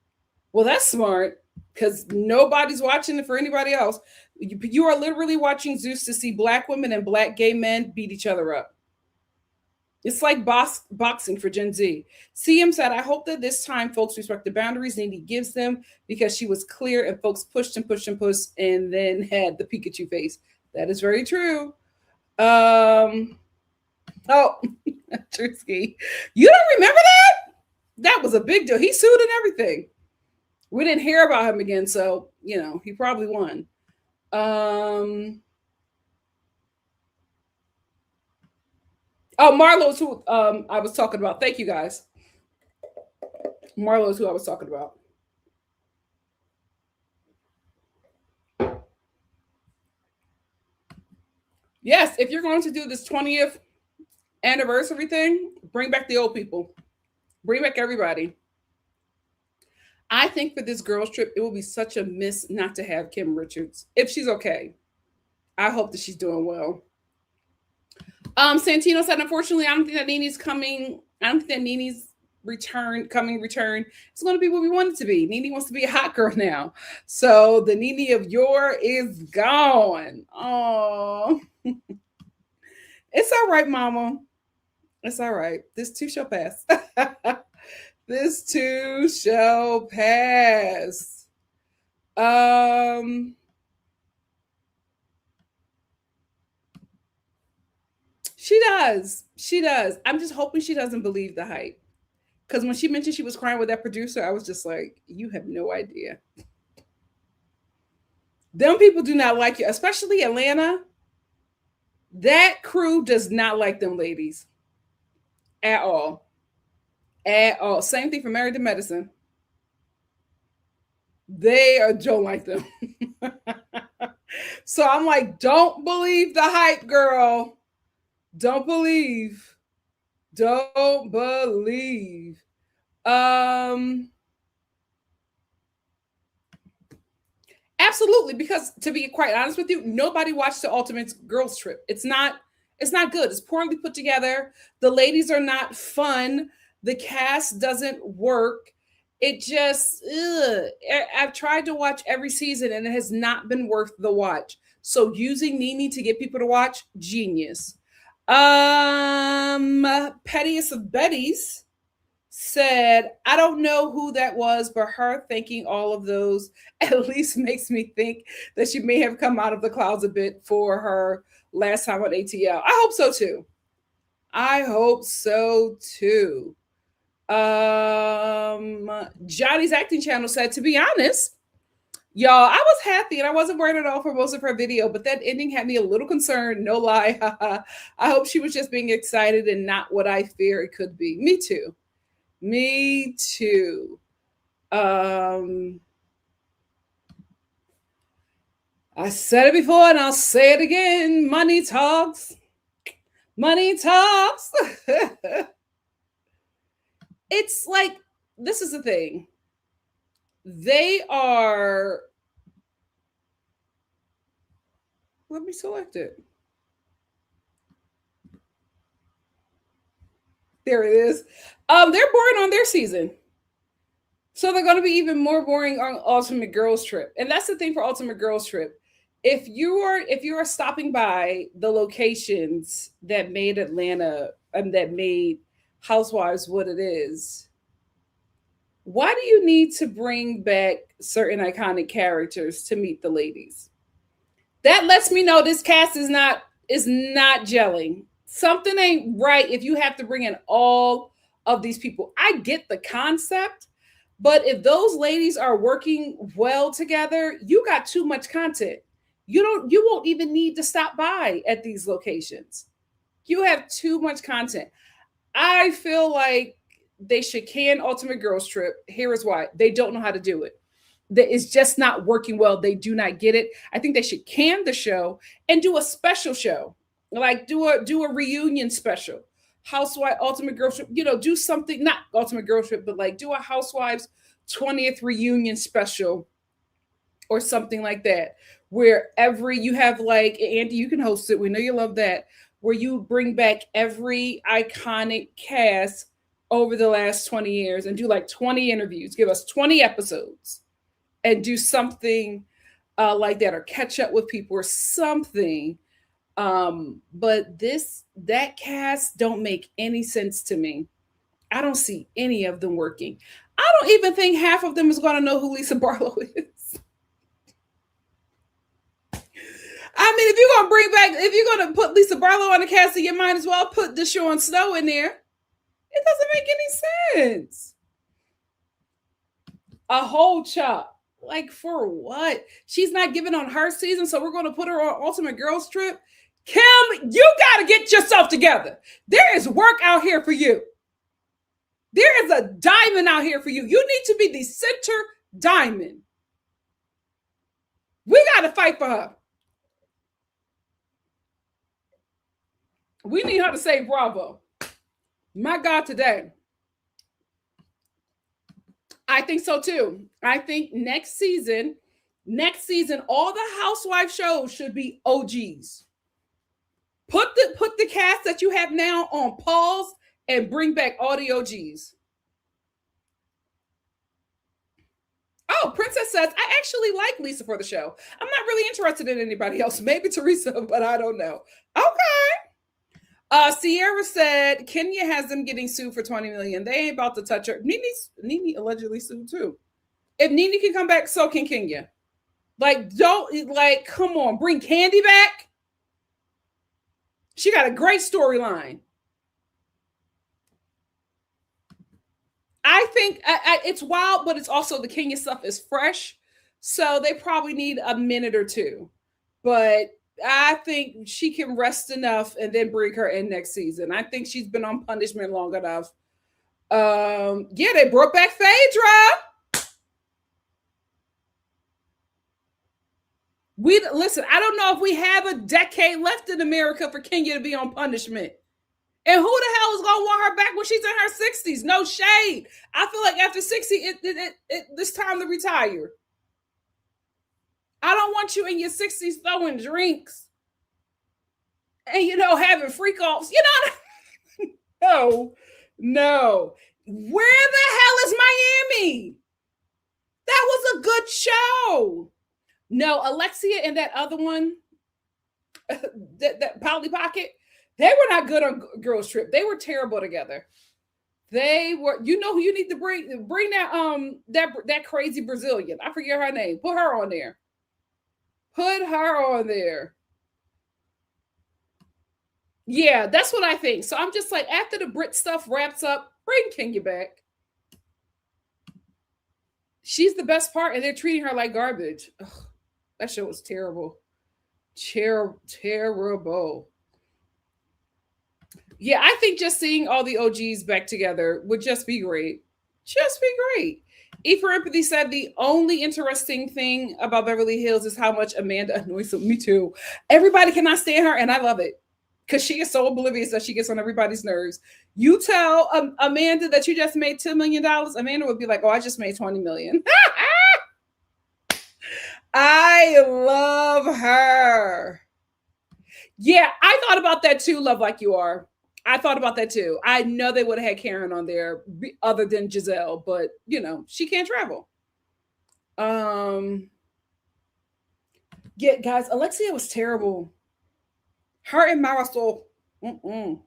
Well, that's smart because nobody's watching it for anybody else. You are literally watching Zeus to see black women and black gay men beat each other up. It's like boxing for Gen Z. CM said, I hope that this time folks respect the boundaries Nene gives them because she was clear and folks pushed and pushed and pushed and then had the Pikachu face. That is very true. Oh, Trisky. You don't remember that? That was a big deal. He sued and everything. We didn't hear about him again, so, he probably won. Oh, Marlo's who I was talking about. Thank you, guys. Marlo's who I was talking about. Yes, if you're going to do this 20th anniversary thing, bring back the old people. Bring back everybody. I think for this girls' trip, it will be such a miss not to have Kim Richards. If she's okay. I hope that she's doing well. Santino said, unfortunately, I don't think that Nene's coming. I don't think that Nene's return it's going to be what we want it to be. Nene wants to be a hot girl now. So the Nene of yore is gone. Oh, it's all right, mama. It's all right. This too shall pass. This too shall pass. She does. She does. I'm just hoping she doesn't believe the hype. Because when she mentioned she was crying with that producer, I was just like, you have no idea. Them people do not like you, especially Atlanta. That crew does not like them ladies at all. At all. Same thing for Married to Medicine. Don't like them. So I'm like, don't believe the hype, girl. Don't believe. Don't believe. Absolutely, because to be quite honest with you, nobody watched the Ultimate Girls Trip. It's not good. It's poorly put together. The ladies are not fun. The cast doesn't work. It just I've tried to watch every season and it has not been worth the watch. So using Nene to get people to watch, genius. Pettiest of Betties said, I don't know who that was, but her thinking all of those at least makes me think that she may have come out of the clouds a bit for her last time on ATL. I hope so too. I hope so too. Johnny's acting channel said, to be honest, y'all, I was happy and I wasn't worried at all for most of her video, but that ending had me a little concerned. No lie. I hope she was just being excited and not what I fear it could be. Me too. Me too. I said it before and I'll say it again. Money talks. Money talks. It's like, this is the thing. They are. Let me select it. There it is. They're boring on their season. So they're going to be even more boring on Ultimate Girls Trip. And that's the thing for Ultimate Girls Trip. If you are stopping by the locations that made Atlanta and that made Housewives what it is, Why do you need to bring back certain iconic characters to meet the ladies? That lets me know this cast is not gelling. Something ain't right if you have to bring in all of these people. I get the concept, but if those ladies are working well together, you got too much content. You won't even need to stop by at these locations. You have too much content. I feel like they should can Ultimate Girls Trip. Here is why. They don't know how to do it. That is just not working well. They do not get it. I think they should can the show and do a special show. Like do a reunion special. Housewife Ultimate Girls Trip, do something, not Ultimate Girls Trip, but like do a Housewives 20th reunion special or something like that. Where every you have like Andy, you can host it. We know you love that. Where you bring back every iconic cast over the last 20 years and do like 20 interviews. Give us 20 episodes and do something like that, or catch up with people or something. But that cast don't make any sense to me. I don't see any of them working. I don't even think half of them is going to know who Lisa Barlow is. I mean, if you're gonna put Lisa Barlow on the cast, you might as well put Deshaun Snow in there. It doesn't make any sense. A whole chop. Like for what? She's not giving on her season, so we're gonna put her on Ultimate Girls Trip. Kim, you gotta get yourself together. There is work out here for you. There is a diamond out here for you. You need to be the center diamond. We gotta fight for her. We need her to say bravo. My God, today. I think so too. I think next season, all the housewife shows should be OGs. Put the cast that you have now on pause and bring back all the OGs. Oh, Princess says, I actually like Lisa for the show. I'm not really interested in anybody else. Maybe Teresa, but I don't know. Okay. Sierra said Kenya has them getting sued for 20 million. They ain't about to touch her. Nene allegedly sued too. If Nene can come back, so can Kenya. Like, come on, bring Candy back. She got a great storyline. I think it's wild, but it's also the Kenya stuff is fresh. So they probably need a minute or two. But I think she can rest enough and then bring her in next season. I think she's been on punishment long enough. Yeah, they brought back Phaedra. Listen, I don't know if we have a decade left in America for Kenya to be on punishment. And who the hell is gonna want her back when she's in her 60s? No shade. I feel like after 60, it's time to retire. I don't want you in your 60s throwing drinks and having freak offs. No. Where the hell is Miami? That was a good show. No, Alexia and that other one, that Polly Pocket, they were not good on Girls Trip. They were terrible together. They were. You know who you need to bring that crazy Brazilian. I forget her name. Put her on there. Put her on there. Yeah, that's what I think. So I'm just like, after the Brit stuff wraps up, bring Kenya back. She's the best part, and they're treating her like garbage. Ugh, that show was terrible. Terrible. Yeah, I think just seeing all the OGs back together would just be great. Just be great. E for Empathy said the only interesting thing about Beverly Hills is how much Amanda annoys them. Me too. Everybody cannot stand her, and I love it because she is so oblivious that she gets on everybody's nerves. You tell Amanda that you just made $2 million, Amanda would be like, "Oh, I just made 20 million." I love her. Yeah, I thought about that too, Love Like You Are. I thought about that too. I know they would have had Karen on there other than Giselle, but she can't travel. Yeah, guys, Alexia was terrible. Her and Marisol. Well,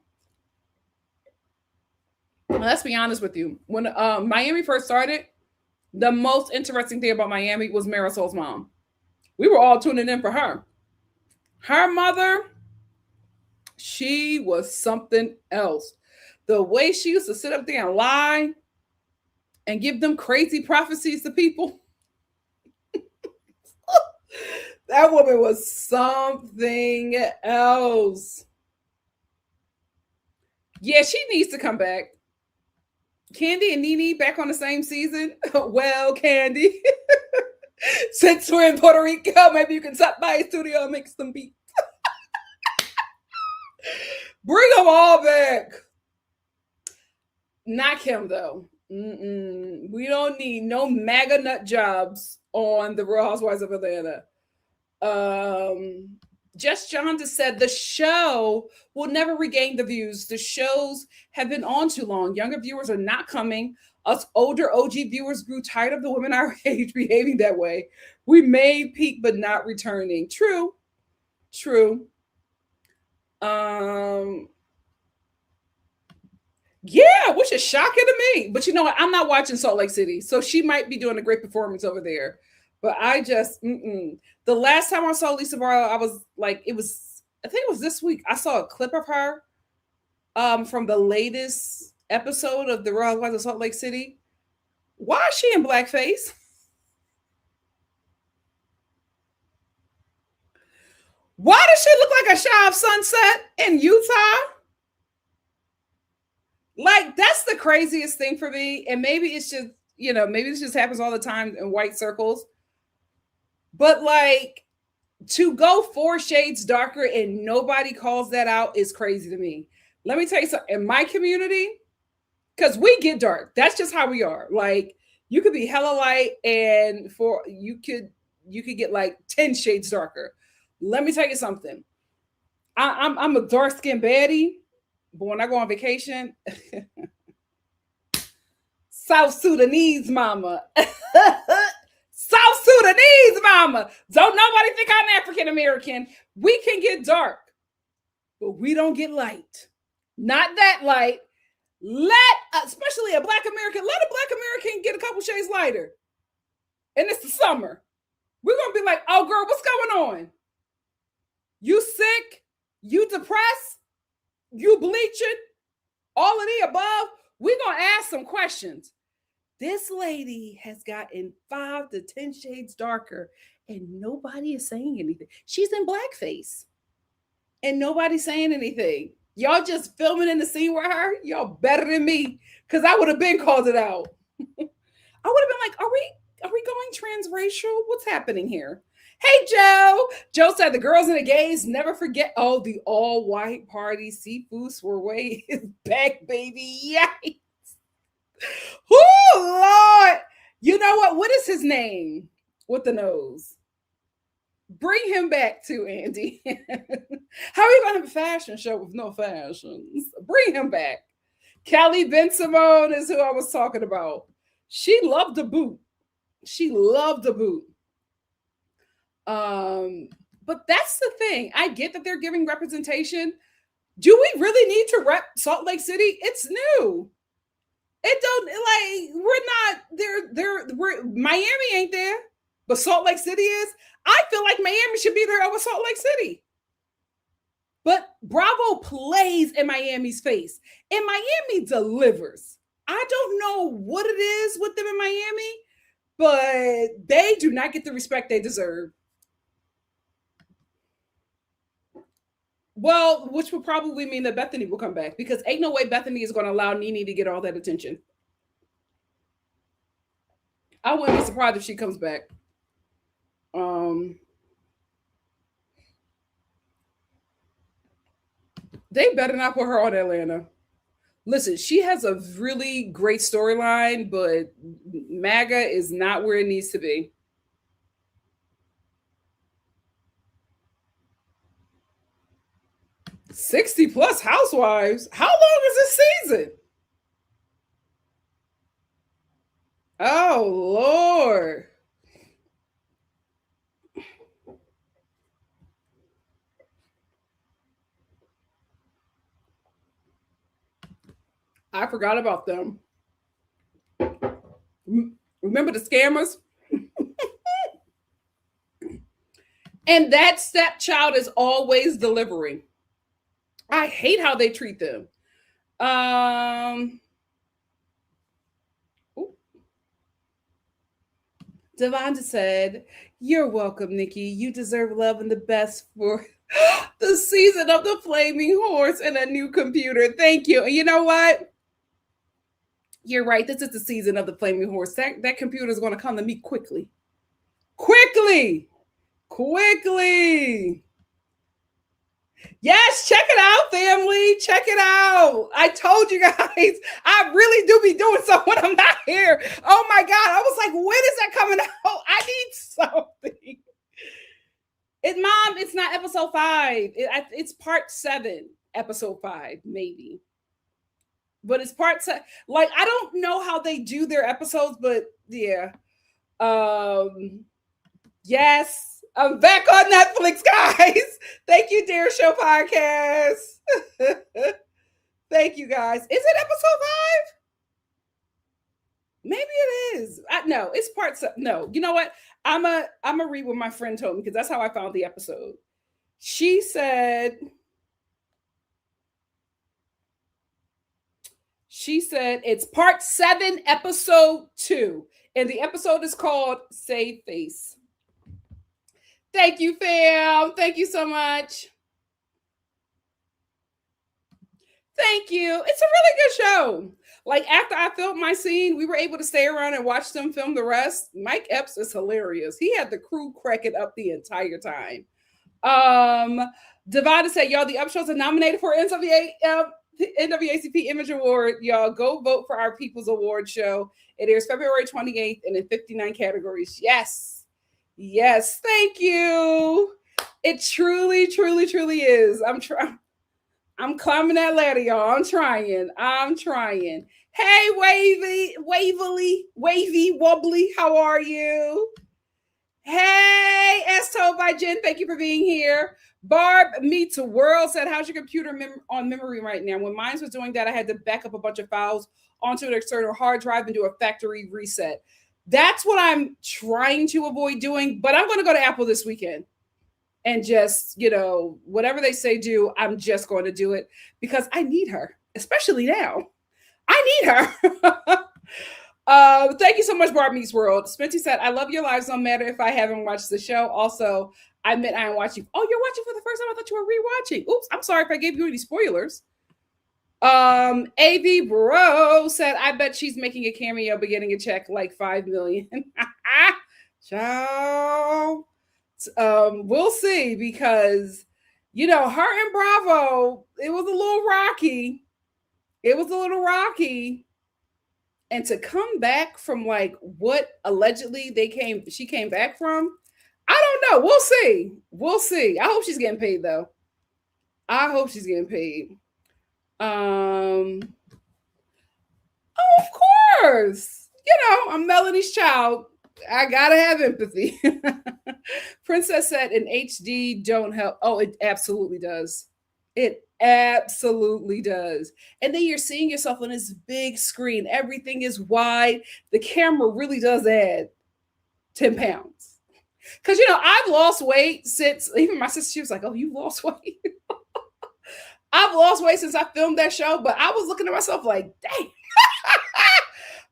let's be honest with you. When Miami first started, The most interesting thing about Miami was Marisol's mom. We were all tuning in for her. Her mother, she was something else. The way she used to sit up there and lie and give them crazy prophecies to people, that woman was something else. Yeah, she needs to come back. Candy and Nene back on the same season. Well, Candy, since we're in Puerto Rico, maybe you can stop by a studio and make some beats. Bring them all back. Not Kim though. Mm-mm. We don't need no MAGA nut jobs on the Real Housewives of Atlanta. Um, Just John just said the show will never regain the views. The shows have been on too long. Younger viewers are not coming. Us older OG viewers grew tired of the women our age behaving that way. We may peak, but not returning. True, true. Um, yeah, which is shocking to me. But you know what? I'm not watching Salt Lake City, so she might be doing a great performance over there. But I just, the last time I saw Lisa Barlow, I was like, it was, I think it was this week. I saw a clip of her from the latest episode of The Real Housewives of Salt Lake City. Why is she in blackface? Why does she look like a Shy of Sunset in Utah? Like, that's the craziest thing for me. And maybe it's just, maybe this just happens all the time in white circles. But like, to go 4 shades darker and nobody calls that out is crazy to me. Let me tell you something. In my community, because we get dark, that's just how we are. Like, you could be hella light, and you could get like 10 shades darker. Let me tell you something. I'm a dark skinned baddie, but when I go on vacation, South Sudanese mama. South Sudanese mama. Don't nobody think I'm African American. We can get dark, but we don't get light. Not that light. Especially a black American, let a black American get a couple shades lighter. And it's the summer. We're going to be like, oh, girl, what's going on? You sick? You depressed? You bleaching? All of the above? We're going to ask some questions. This lady has gotten 5 to 10 shades darker, and nobody is saying anything. She's in blackface, and nobody's saying anything. Y'all just filming in the scene with her. Y'all better than me, because I would have been called it out. I would have been like, "Are we going transracial? What's happening here?" Hey, Joe. Joe said the girls and the gays never forget. Oh, the all white party seafood soiree is back, baby. Yay! Oh, Lord. You know what? What is his name with the nose? Bring him back too, Andy. How are you going to have a fashion show with no fashions? Bring him back. Callie Ben Simone is who I was talking about. She loved the boot. She loved the boot. But that's the thing. I get that they're giving representation. Do we really need to rep Salt Lake City? It's new. It don't like we're not we're Miami ain't there, but Salt Lake City is. I feel like Miami should be there over Salt Lake City. But Bravo plays in Miami's face, and Miami delivers. I don't know what it is with them in Miami, but they do not get the respect they deserve. Well, which would probably mean that Bethany will come back, because ain't no way Bethany is going to allow Nene to get all that attention. I wouldn't be surprised if she comes back. Um, they better not put her on Atlanta. Listen, she has a really great storyline, but MAGA is not where it needs to be. 60 plus housewives. How long is this season? Oh, Lord. I forgot about them. Remember the scammers? And that stepchild is always delivering. I hate how they treat them. Um, Devonta said, "You're welcome, Nikki. You deserve love and the best for the season of the Flaming Horse and a new computer. Thank you." And you know what? You're right. This is the season of the Flaming Horse. That computer is going to come to me quickly. Quickly. Quickly. Yes, check it out, family. Check it out. I told you guys, I really do be doing something when I'm not here. Oh my God. I was like, when is that coming out? I need something. Mom, it's not episode 5. It's part 7, episode 5, maybe. But it's part 7. Like, I don't know how they do their episodes, but yeah. Yes. I'm back on Netflix, guys. Thank you, Dear Show Podcast. Thank you, guys. Is it episode 5? Maybe it is. No, it's part 7. No, you know what? I'm a read what my friend told me because that's how I found the episode. She said it's part 7, episode 2, and the episode is called Save Face. Thank you, fam. Thank you so much. Thank you. It's a really good show. Like, after I filmed my scene, we were able to stay around and watch them film the rest. Mike Epps is hilarious. He had the crew cracking up the entire time. Devonta said, y'all, the upshows are nominated for NAACP Image Award. Y'all, go vote for our People's Award show. It airs February 28th and in 59 categories. Yes. Yes. Thank you. It truly, truly, truly is. I'm climbing that ladder, y'all. I'm trying. Hey, Wavy, Wobbly, how are you? Hey, as told by Jen, thank you for being here. Barb Meets World said, how's your computer on memory right now? When mine was doing that, I had to back up a bunch of files onto an external hard drive and do a factory reset. That's what I'm trying to avoid doing, but I'm going to go to Apple this weekend. And just, whatever they say do, I'm just going to do it because I need her, especially now. I need her. Thank you so much, Barb Meets World. Spency said, I love your lives no matter if I haven't watched the show. Also, I admit I am watching. Oh, you're watching for the first time? I thought you were rewatching. Oops, I'm sorry if I gave you any spoilers. AV Bro said, I bet she's making a cameo but getting a check like $5 million. Ciao. We'll see because, her and Bravo, it was a little rocky. And to come back from like what allegedly she came back from, I don't know. We'll see. I hope she's getting paid though. Of course. I'm Melanie's child. I gotta have empathy. Princess said in HD don't help. Oh, it absolutely does. It absolutely does. And then you're seeing yourself on this big screen. Everything is wide. The camera really does add 10 pounds. Because, I've lost weight since, even my sister, she was like, oh, you lost weight? I've lost weight since I filmed that show, but I was looking at myself like, dang.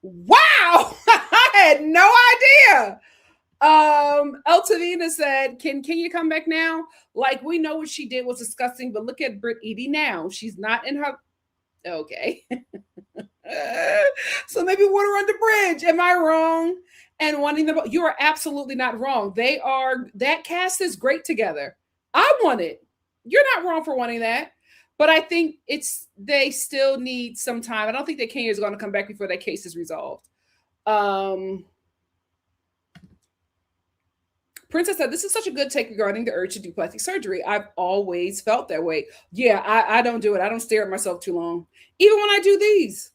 Wow. I had no idea. Eltavina said, can you come back now? Like, we know what she did was disgusting, but look at Britt Edie now. She's not in her. Okay. So maybe water under bridge. Am I wrong? And wanting them, you are absolutely not wrong. That cast is great together. I want it. You're not wrong for wanting that. But I think they still need some time. I don't think that Kenya is going to come back before that case is resolved. Princess said, this is such a good take regarding the urge to do plastic surgery. I've always felt that way. Yeah, I don't do it. I don't stare at myself too long. Even when I do these,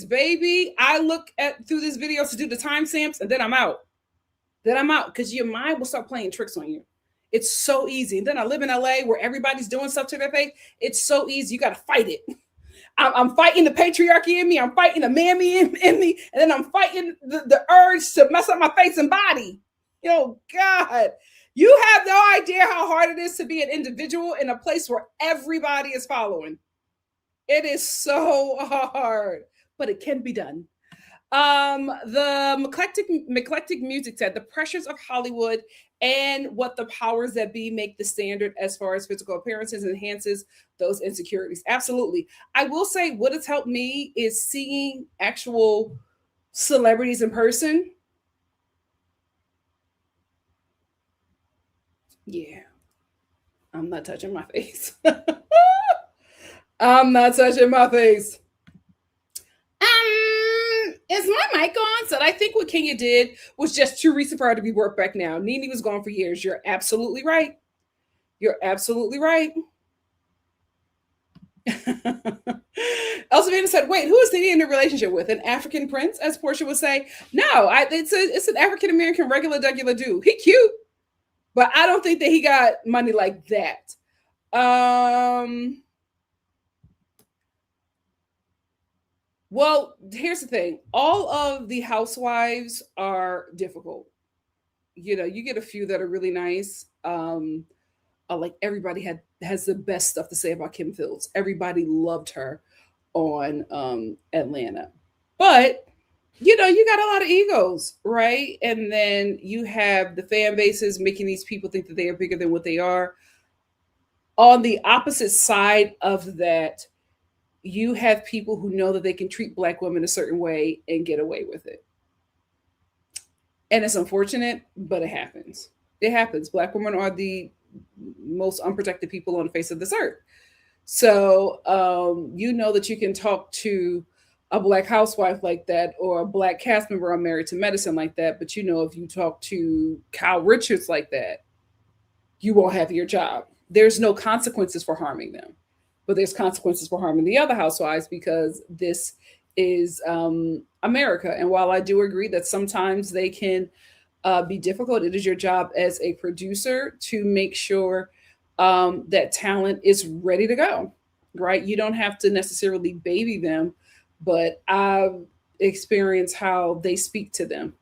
baby, I look through this video to do the timestamps and then I'm out. Because your mind will start playing tricks on you. It's so easy. And then I live in LA where everybody's doing stuff to their face. It's so easy. You got to fight it. I'm fighting the patriarchy in me. I'm fighting the mammy in me, and then I'm fighting the urge to mess up my face and body. God, you have no idea how hard it is to be an individual in a place where everybody is following. It is so hard, but it can be done. The eclectic music said the pressures of Hollywood and what the powers that be make the standard as far as physical appearances enhances those insecurities. Absolutely. I will say what has helped me is seeing actual celebrities in person. Yeah, I'm not touching my face. I'm not touching my face. Is my mic on? So I think what Kenya did was just too recent for her to be worked back now. Nene was gone for years. You're absolutely right. You're absolutely right. Elsa said, "Wait, who is Nene in a relationship with? An African prince?" As Portia would say. No, it's an African American regular dude. He cute, but I don't think that he got money like that. Well, here's the thing. All of the housewives are difficult. You get a few that are really nice. Like everybody has the best stuff to say about Kim Fields. Everybody loved her on Atlanta. But you got a lot of egos, right? And then you have the fan bases making these people think that they are bigger than what they are. On the opposite side of that, you have people who know that they can treat Black women a certain way and get away with it. And it's unfortunate, but it happens. It happens. Black women are the most unprotected people on the face of this earth. So you know that you can talk to a Black housewife like that or a Black cast member on Married to Medicine like that, but if you talk to Kyle Richards like that, you won't have your job. There's no consequences for harming them, but there's consequences for harming the other housewives because this is America. And while I do agree that sometimes they can be difficult, it is your job as a producer to make sure that talent is ready to go, right? You don't have to necessarily baby them, but I've experienced how they speak to them.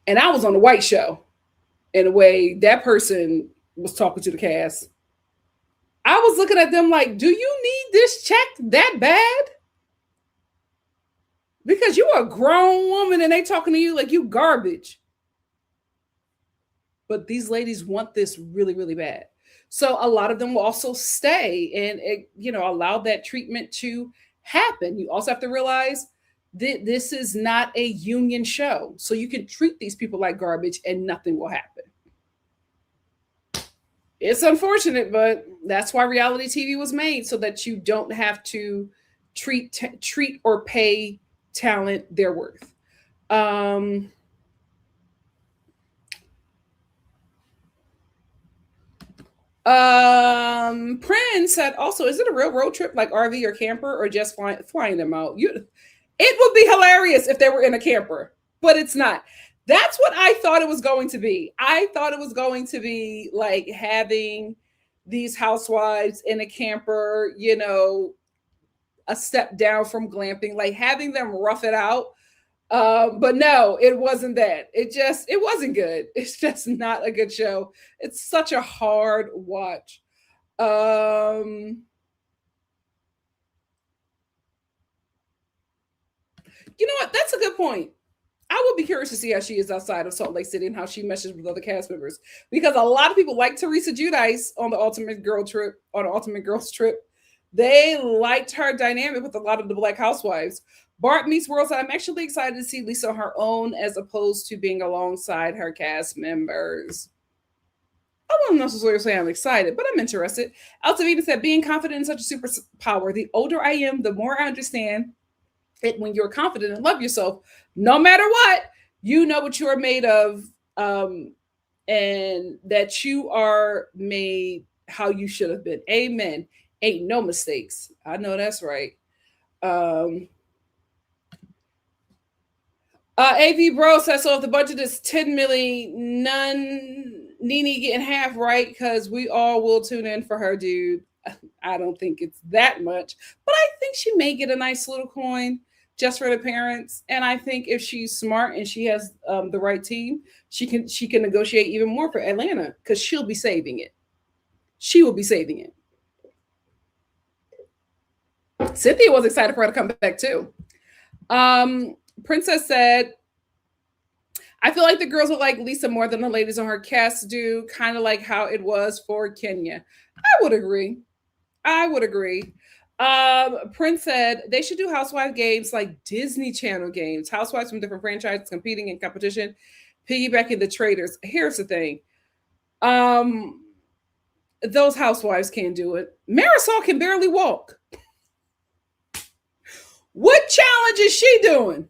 And I was on the White Show in a way that person was talking to the cast. I was looking at them like, do you need this check that bad? Because you are a grown woman and they talking to you like you garbage. But these ladies want this really, really bad. So a lot of them will also stay and allow that treatment to happen. You also have to realize that this is not a union show. So you can treat these people like garbage and nothing will happen. It's unfortunate, but that's why reality TV was made, so that you don't have to treat or pay talent their worth. Prince said also, is it a real road trip like RV or camper or just flying them out? It would be hilarious if they were in a camper, but it's not. That's what I thought it was going to be. I thought it was going to be like having these housewives in a camper, a step down from glamping, like having them rough it out. But no, it wasn't that. It wasn't good. It's just not a good show. It's such a hard watch. You know what? That's a good point. I would be curious to see how she is outside of Salt Lake City and how she meshes with other cast members, because a lot of people like Teresa Giudice on the Ultimate Girls trip. They liked her dynamic with a lot of the Black housewives. Bart meets World Side. I'm actually excited to see Lisa on her own as opposed to being alongside her cast members. I won't necessarily say I'm excited, but I'm interested. Altavita said, being confident in such a superpower. The older I am, the more I understand it. When you're confident and love yourself, no matter what, you know what you are made of, and that you are made how you should have been. Amen. Ain't no mistakes. I know that's right. AV Bro says, so if the budget is 10 million, none Nene getting half, right? Because we all will tune in for her, dude. I don't think it's that much, but I think she may get a nice little coin just for the parents. And I think if she's smart and she has the right team, she can negotiate even more for Atlanta because she'll be saving it. She will be saving it. Cynthia was excited for her to come back too. Princess said, I feel like the girls will like Lisa more than the ladies on her cast do, kind of like how it was for Kenya. I would agree. I would agree. Prince said they should do housewife games like Disney Channel games, housewives from different franchises competing in competition, piggybacking the traders. Here's the thing. Um, those housewives can't do it. Marisol can barely walk. What challenge is she doing?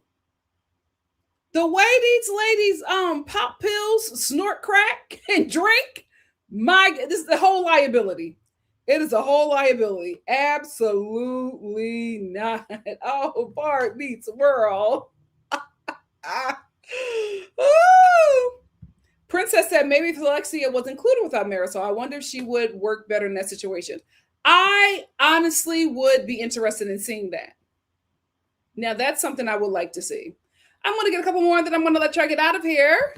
The way these ladies pop pills, snort crack, and drink, this is the whole liability. It is a whole liability. Absolutely not. Oh, Bart meets world. Princess said maybe if Alexia was included without Marisol, I wonder if she would work better in that situation. I honestly would be interested in seeing that. Now that's something I would like to see. I'm going to get a couple more, and then I'm going to let y'all get out of here,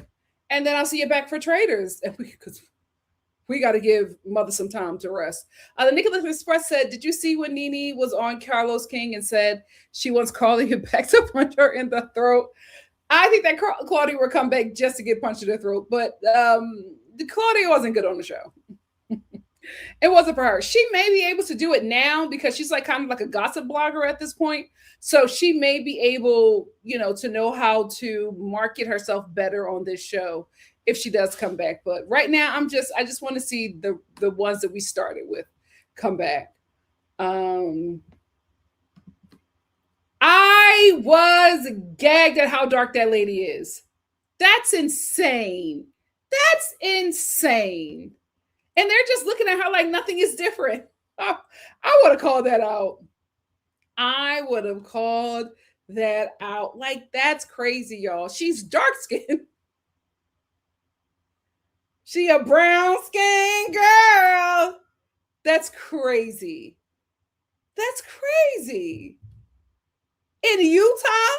and then I'll see you back for traders. Because we got to give mother some time to rest. The Nicholas Express said, did you see when Nene was on Carlos King and said she wants Claudia back to punch her in the throat? I think that Claudia will come back just to get punched in the throat, but Claudia wasn't good on the show. It wasn't for her. She may be able to do it now because she's like kind of like a gossip blogger at this point. So she may be able, to know how to market herself better on this show if she does come back. But right now, I just want to see the ones that we started with come back. I was gagged at how dark that lady is. That's insane. That's insane. And they're just looking at her like nothing is different. I would have called that out. I would have called that out. Like, that's crazy, y'all. She's dark skinned. She a brown skinned girl. That's crazy. That's crazy. In Utah?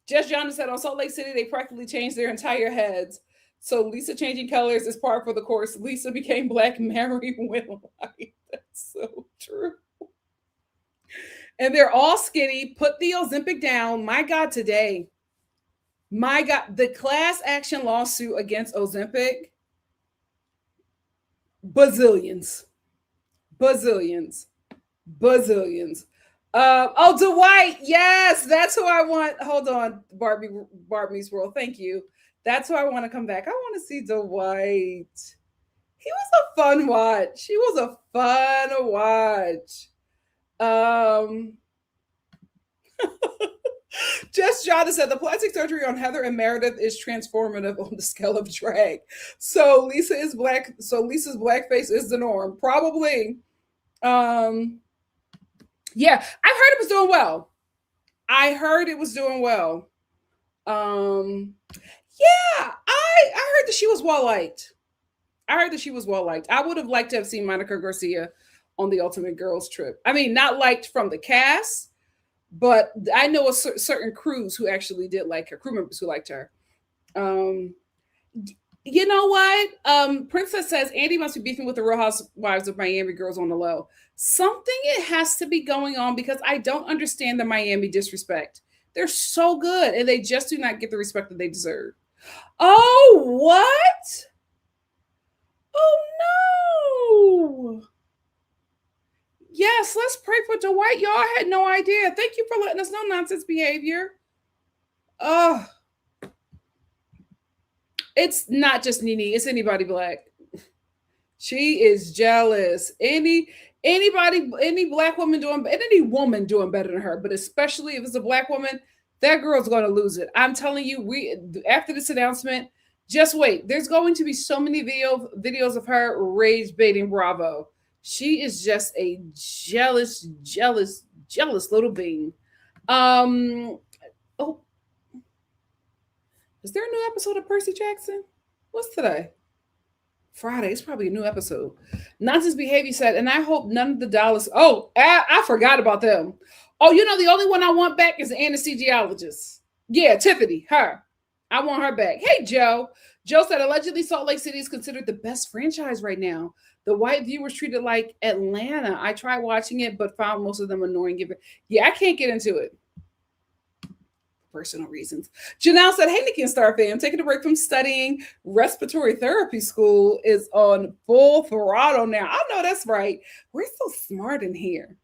Just Johnson said on Salt Lake City, they practically changed their entire heads. So Lisa changing colors is par for the course. Lisa became black, Mary went white. That's so true. And they're all skinny. Put the Ozempic down. My God, today. My God, the class action lawsuit against Ozempic. Bazillions. Bazillions. Bazillions. Dwight. Yes, that's who I want. Hold on, Barbie's World. Thank you. That's who I want to come back. I want to see Dwight. He was a fun watch. He was a fun watch. Just Jada said the plastic surgery on Heather and Meredith is transformative on the scale of drag. So Lisa is black. So Lisa's blackface is the norm. Probably. Yeah, I've heard it was doing well. I heard it was doing well. Yeah, I heard that she was well liked. I heard that she was well liked. I would have liked to have seen Monica Garcia on the Ultimate Girls Trip. I mean, not liked from the cast, but I know a certain crews who actually did like her, crew members who liked her. You know what? Princess says Andy must be beefing with the Real Housewives of Miami girls on the low. Something it has to be going on because I don't understand the Miami disrespect. They're so good and they just do not get the respect that they deserve. Oh, what? Oh no. Yes, let's pray for Dwight. Y'all had no idea. Thank you for letting us know nonsense behavior. Oh, it's not just Nene, it's anybody black. She is jealous. Any black woman any woman doing better than her, but especially if it's a black woman, that girl's going to lose it. I'm telling you, after this announcement, just wait. There's going to be so many videos of her rage baiting Bravo. She is just a jealous little being. Oh, is there a new episode of Percy Jackson? What's today? Friday. It's probably a new episode. Nonsense Behavior said, and I hope none of the dollars. Oh, I forgot about them. Oh, the only one I want back is the anesthesiologist. Yeah, Tiffany, her. I want her back. Hey, Joe. Joe said, allegedly Salt Lake City is considered the best franchise right now. The white viewers treated like Atlanta. I tried watching it, but found most of them annoying. Yeah, I can't get into it. Personal reasons. Janelle said, hey, NikkiNicoleStar fam, taking a break from studying respiratory therapy school is on full throttle now. I know that's right. We're so smart in here.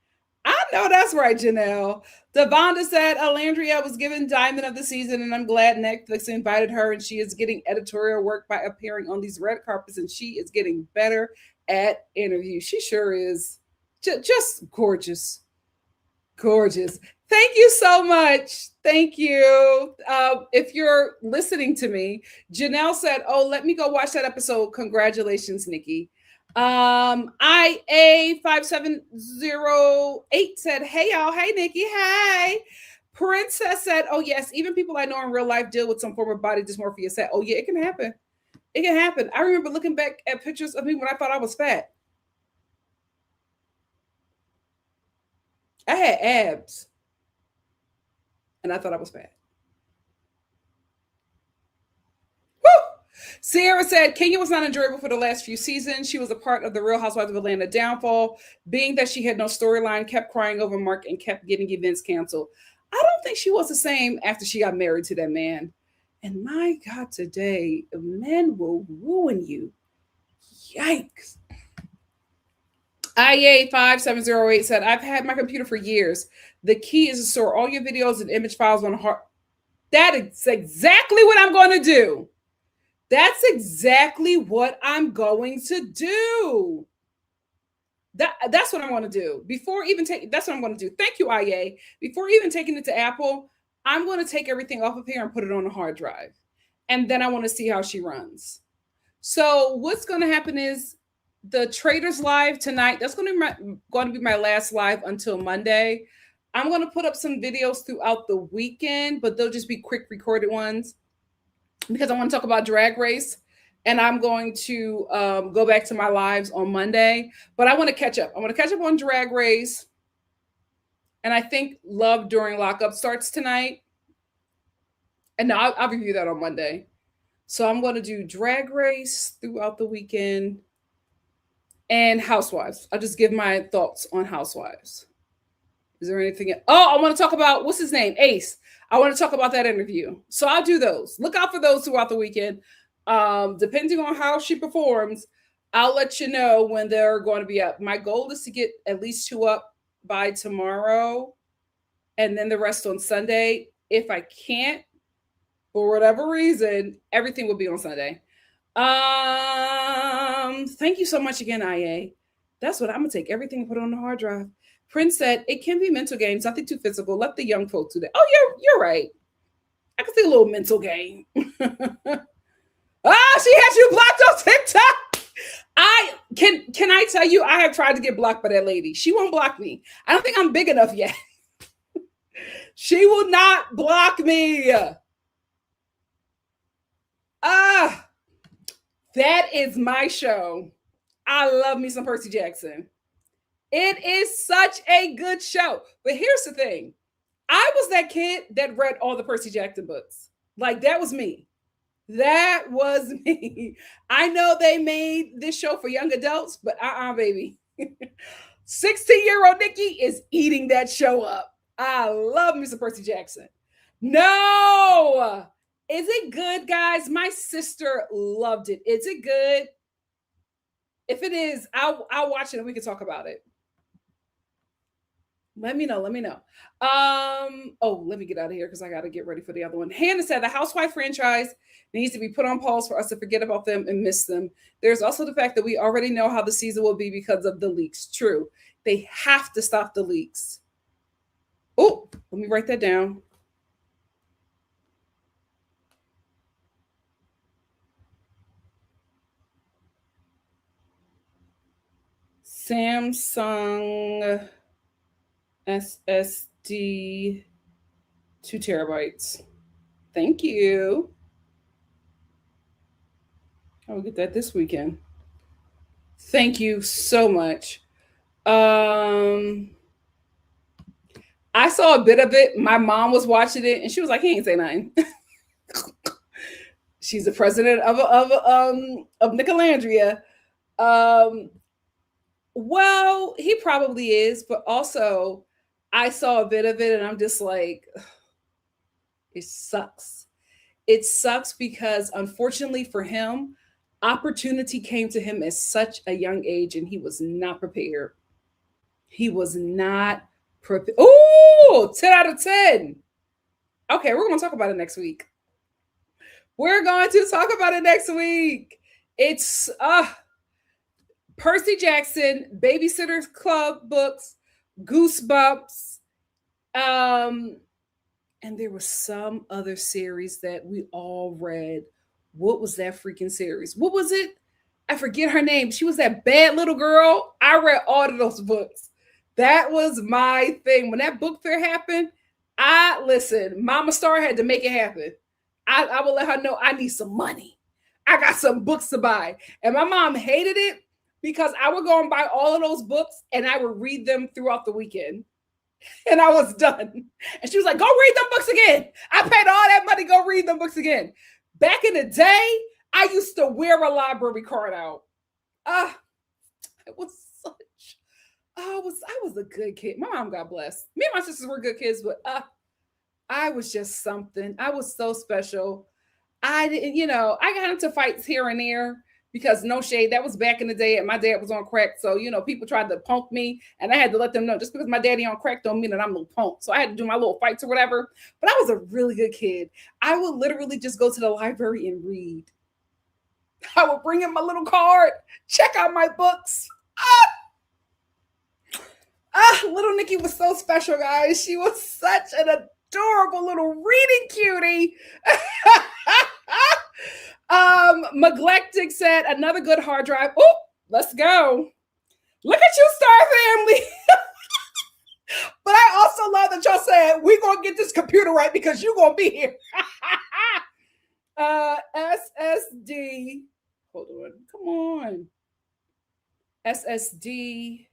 I know that's right, Janelle. Devonda said, Alandria was given Diamond of the Season, and I'm glad Netflix invited her, and she is getting editorial work by appearing on these red carpets, and she is getting better at interviews. She sure is. Just gorgeous. Gorgeous. Thank you so much. Thank you. If you're listening to me, Janelle said, oh, let me go watch that episode. Congratulations, Nikki. IA5708 said, hey, y'all. Hey, Nikki. Hey. Princess said, oh, yes, even people I know in real life deal with some form of body dysmorphia. Said, oh, yeah, it can happen. It can happen. I remember looking back at pictures of me when I thought I was fat. I had abs. And I thought I was fat. Woo! Sierra said Kenya was not enjoyable for the last few seasons. She was a part of the Real Housewives of Atlanta downfall, being that she had no storyline, kept crying over Mark, and kept getting events canceled. I don't think she was the same after she got married to that man. And my God, today, men will ruin you. Yikes. IA5708 said, I've had my computer for years. The key is to store all your videos and image files on a hard. That is exactly what I'm going to do. That's exactly what I'm going to do. That's what I'm going to do. That's what I'm going to do. Thank you, IA. Before even taking it to Apple, I'm going to take everything off of here and put it on a hard drive. And then I want to see how she runs. So what's going to happen is the Traders Live tonight, that's going to be my last live until Monday. I'm going to put up some videos throughout the weekend, but they'll just be quick recorded ones because I want to talk about Drag Race. And I'm going to go back to my lives on Monday. But I want to catch up. I want to catch up on Drag Race. And I think Love During Lockup starts tonight. And no, I'll review that on Monday. So I'm going to do Drag Race throughout the weekend and Housewives. I'll just give my thoughts on Housewives. Is there anything else? Oh, I want to talk about, what's his name? Ace. I want to talk about that interview. So I'll do those. Look out for those throughout the weekend. Depending on how she performs, I'll let you know when they're going to be up. My goal is to get at least 2 up by tomorrow and then the rest on Sunday. If I can't, for whatever reason, everything will be on Sunday. Thank you so much again, IA. That's what I'm gonna take everything and put it on the hard drive. Prince said it can be mental games, nothing too physical. Let the young folks do that. Oh, you're right. I can see a little mental game. She had you blocked on TikTok. Can I tell you, I have tried to get blocked by that lady. She won't block me. I don't think I'm big enough yet. She will not block me. That is my show. I love me some Percy Jackson. It is such a good show. But here's the thing. I was that kid that read all the Percy Jackson books. Like, that was me. That was me. I know they made this show for young adults, but baby. 16-year-old Nikki is eating that show up. I love me some Percy Jackson. No! Is it good, guys? My sister loved it. Is it good? If it is, I'll watch it and we can talk about it. Let me know. Let me get out of here because I got to get ready for the other one. Hannah said the Housewife franchise needs to be put on pause for us to forget about them and miss them. There's also the fact that we already know how the season will be because of the leaks. True. They have to stop the leaks. Oh, let me write that down. Samsung SSD 2 terabytes. Thank you. I'll get that this weekend. Thank you so much. Um, I saw a bit of it. My mom was watching it, and she was like, "He ain't say nothing." She's the president of Nicolandria. Um, well, he probably is, but also I saw a bit of it, and I'm just like, it sucks. It sucks because unfortunately for him, opportunity came to him at such a young age, and he was not prepared. He was not prepared. Ooh, 10 out of 10. Okay, we're going to talk about it next week. We're going to talk about it next week. It's Percy Jackson, Babysitter's Club books, Goosebumps, um, and there was some other series that we all read. What was that freaking series? What was it? I forget her name. She was that bad little girl. I read all of those books. That was my thing. When that book fair happened, I listen, Mama Star had to make it happen. I will let her know I need some money. I got some books to buy. And my mom hated it because I would go and buy all of those books and I would read them throughout the weekend. And I was done. And she was like, go read them books again. I paid all that money, go read them books again. Back in the day, I used to wear a library card out. It was such I was a good kid. My mom got blessed. Me and my sisters were good kids, but I was just something. I was so special. I didn't, I got into fights here and there because no shade. That was back in the day, and my dad was on crack. So, people tried to punk me, and I had to let them know just because my daddy on crack don't mean that I'm a little punk. So I had to do my little fights or whatever. But I was a really good kid. I would literally just go to the library and read. I would bring in my little card, check out my books. Little Nikki was so special, guys. She was such an adorable little reading cutie. Neglected said another good hard drive. Oh, let's go. Look at you, Star Family. But I also love that y'all said we're gonna get this computer right because you're gonna be here. SSD. Hold on. Come on. SSD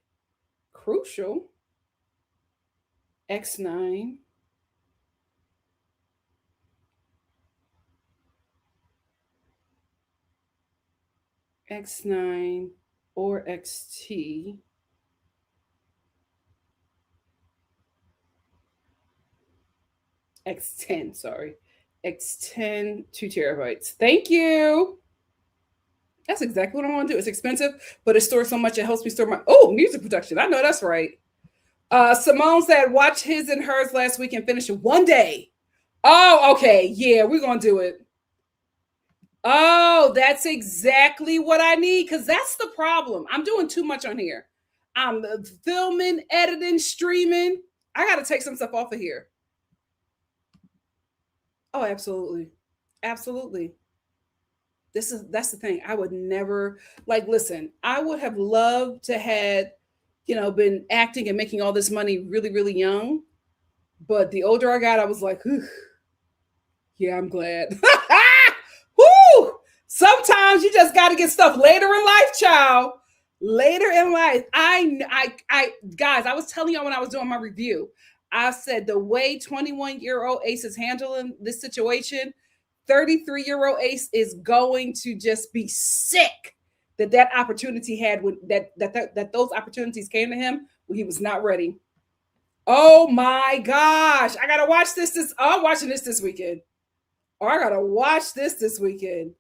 Crucial. X9. X9 or XT. X10, sorry. X10, 2 terabytes. Thank you. That's exactly what I want to do. It's expensive, but it stores so much. It helps me store my music production. I know that's right. Simone said, watch his and hers last week and finish it one day. Oh, okay. Yeah, we're gonna do it. Oh, that's exactly what I need because that's the problem. I'm doing too much on here. I'm filming, editing, streaming. I got to take some stuff off of here. Oh, absolutely. Absolutely. That's the thing. I would never listen, I would have loved to had, been acting and making all this money really, really young. But the older I got, I was like, yeah, I'm glad. Woo! Sometimes you just got to get stuff later in life, child. Later in life. I guys, I was telling y'all when I was doing my review, I said the way 21-year-old Ace is handling this situation, 33-year-old Ace is going to just be sick that opportunity had when that those opportunities came to him when he was not ready. Oh my gosh. I gotta watch this. I'm watching this weekend. I gotta watch this weekend.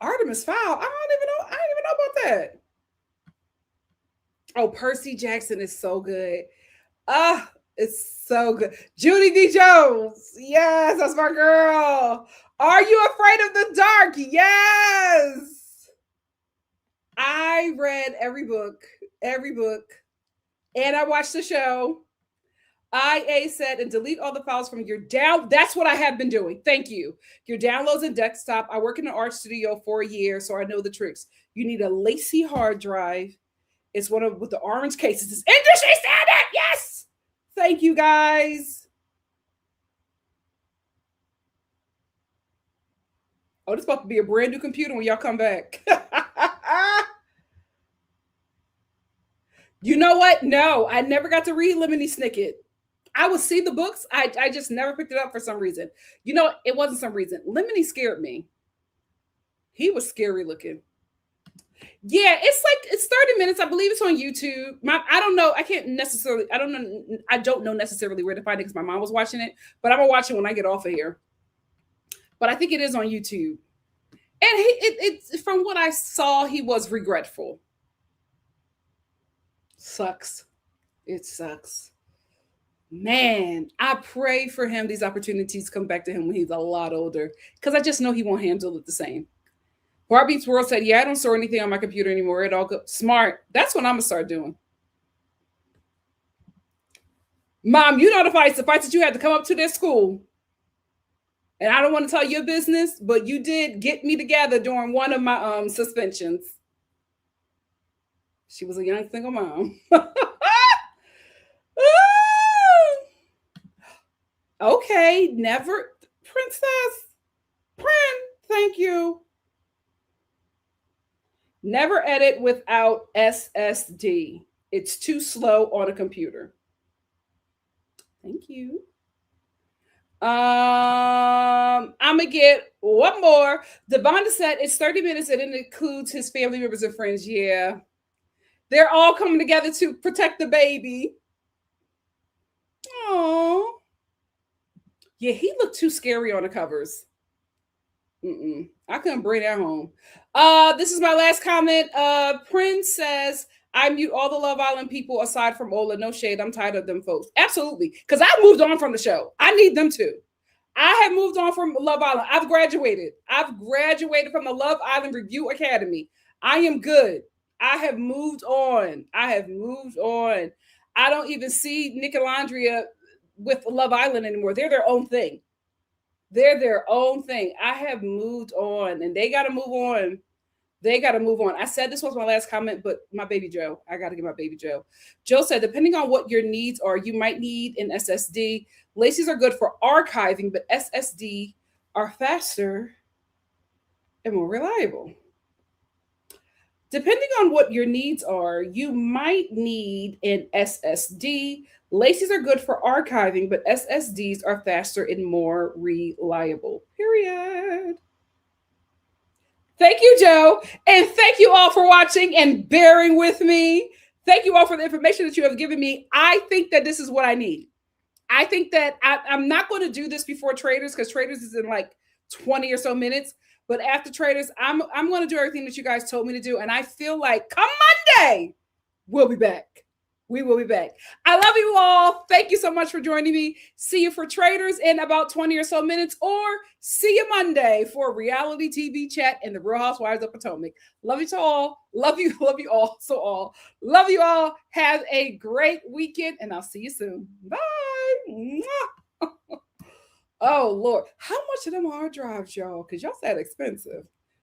Artemis Fowl. I don't even know about that. Oh, Percy Jackson is so good. It's so good. Judy D. Jones. Yes, that's my girl. Are you afraid of the dark? Yes. I read every book, and I watched the show. IA said, and delete all the files from your down. That's what I have been doing. Thank you. Your downloads and desktop. I work in an art studio for a year, so I know the tricks. You need a lacy hard drive. It's one of with the orange cases. It's industry standard. Yes. Thank you, guys. Oh, this about to be a brand new computer when y'all come back. You know what? No, I never got to read Lemony Snicket. I would see the books. I just never picked it up for some reason. You know, it wasn't some reason. Lemony scared me. He was scary looking. Yeah, it's 30 minutes. I believe it's on YouTube. I don't know. I can't necessarily. I don't know. I don't know necessarily where to find it because my mom was watching it. But I'm gonna watch it when I get off of here. But I think it is on YouTube. And it's from what I saw, he was regretful. Sucks. It sucks. Man, I pray for him. These opportunities come back to him when he's a lot older, because I just know he won't handle it the same. Barbie's World said, "Yeah, I don't store anything on my computer anymore. It all go smart." That's what I'm gonna start doing. Mom, you know the fights that you had to come up to their school. And I don't want to tell your business, but you did get me together during one of my suspensions. She was a young single mom. Okay, never, Princess. Prin, thank you. Never edit without SSD. It's too slow on a computer. Thank you. I'm gonna get one more. Devonda said it's 30 minutes and it includes his family members and friends. Yeah. They're all coming together to protect the baby. Oh. Yeah, he looked too scary on the covers. I couldn't bring that home. This is my last comment. Prince says, I mute all the Love Island people aside from Ola. No shade. I'm tired of them folks. Absolutely. Because I moved on from the show. I need them too. I have moved on from Love Island. I've graduated. I've graduated from the Love Island Review Academy. I am good. I have moved on. I have moved on. I don't even see Nick and Landria with Love Island anymore. They're their own thing. They're their own thing. I have moved on, and they got to move on. They got to move on. I said this was my last comment, but my baby Joe, I got to get my baby Joe. Joe said, depending on what your needs are, you might need an SSD. Laces are good for archiving, but SSD are faster and more reliable. Depending on what your needs are, you might need an SSD. Laces are good for archiving, but SSDs are faster and more reliable. Period. Thank you, Joe. And thank you all for watching and bearing with me. Thank you all for the information that you have given me. I think that this is what I need. I think that I'm not going to do this before Traders, because Traders is in like 20 or so minutes. But after Traders, I'm going to do everything that you guys told me to do. And I feel like come Monday, we'll be back. We will be back. I love you all. Thank you so much for joining me. See you for Traders in about 20 or so minutes, or see you Monday for a reality TV chat in the Real Housewives of Potomac. Love you to all. Love you all. So all. Love you all. Have a great weekend, and I'll see you soon. Bye. Oh, Lord. How much of them hard drives, y'all? Because y'all said expensive.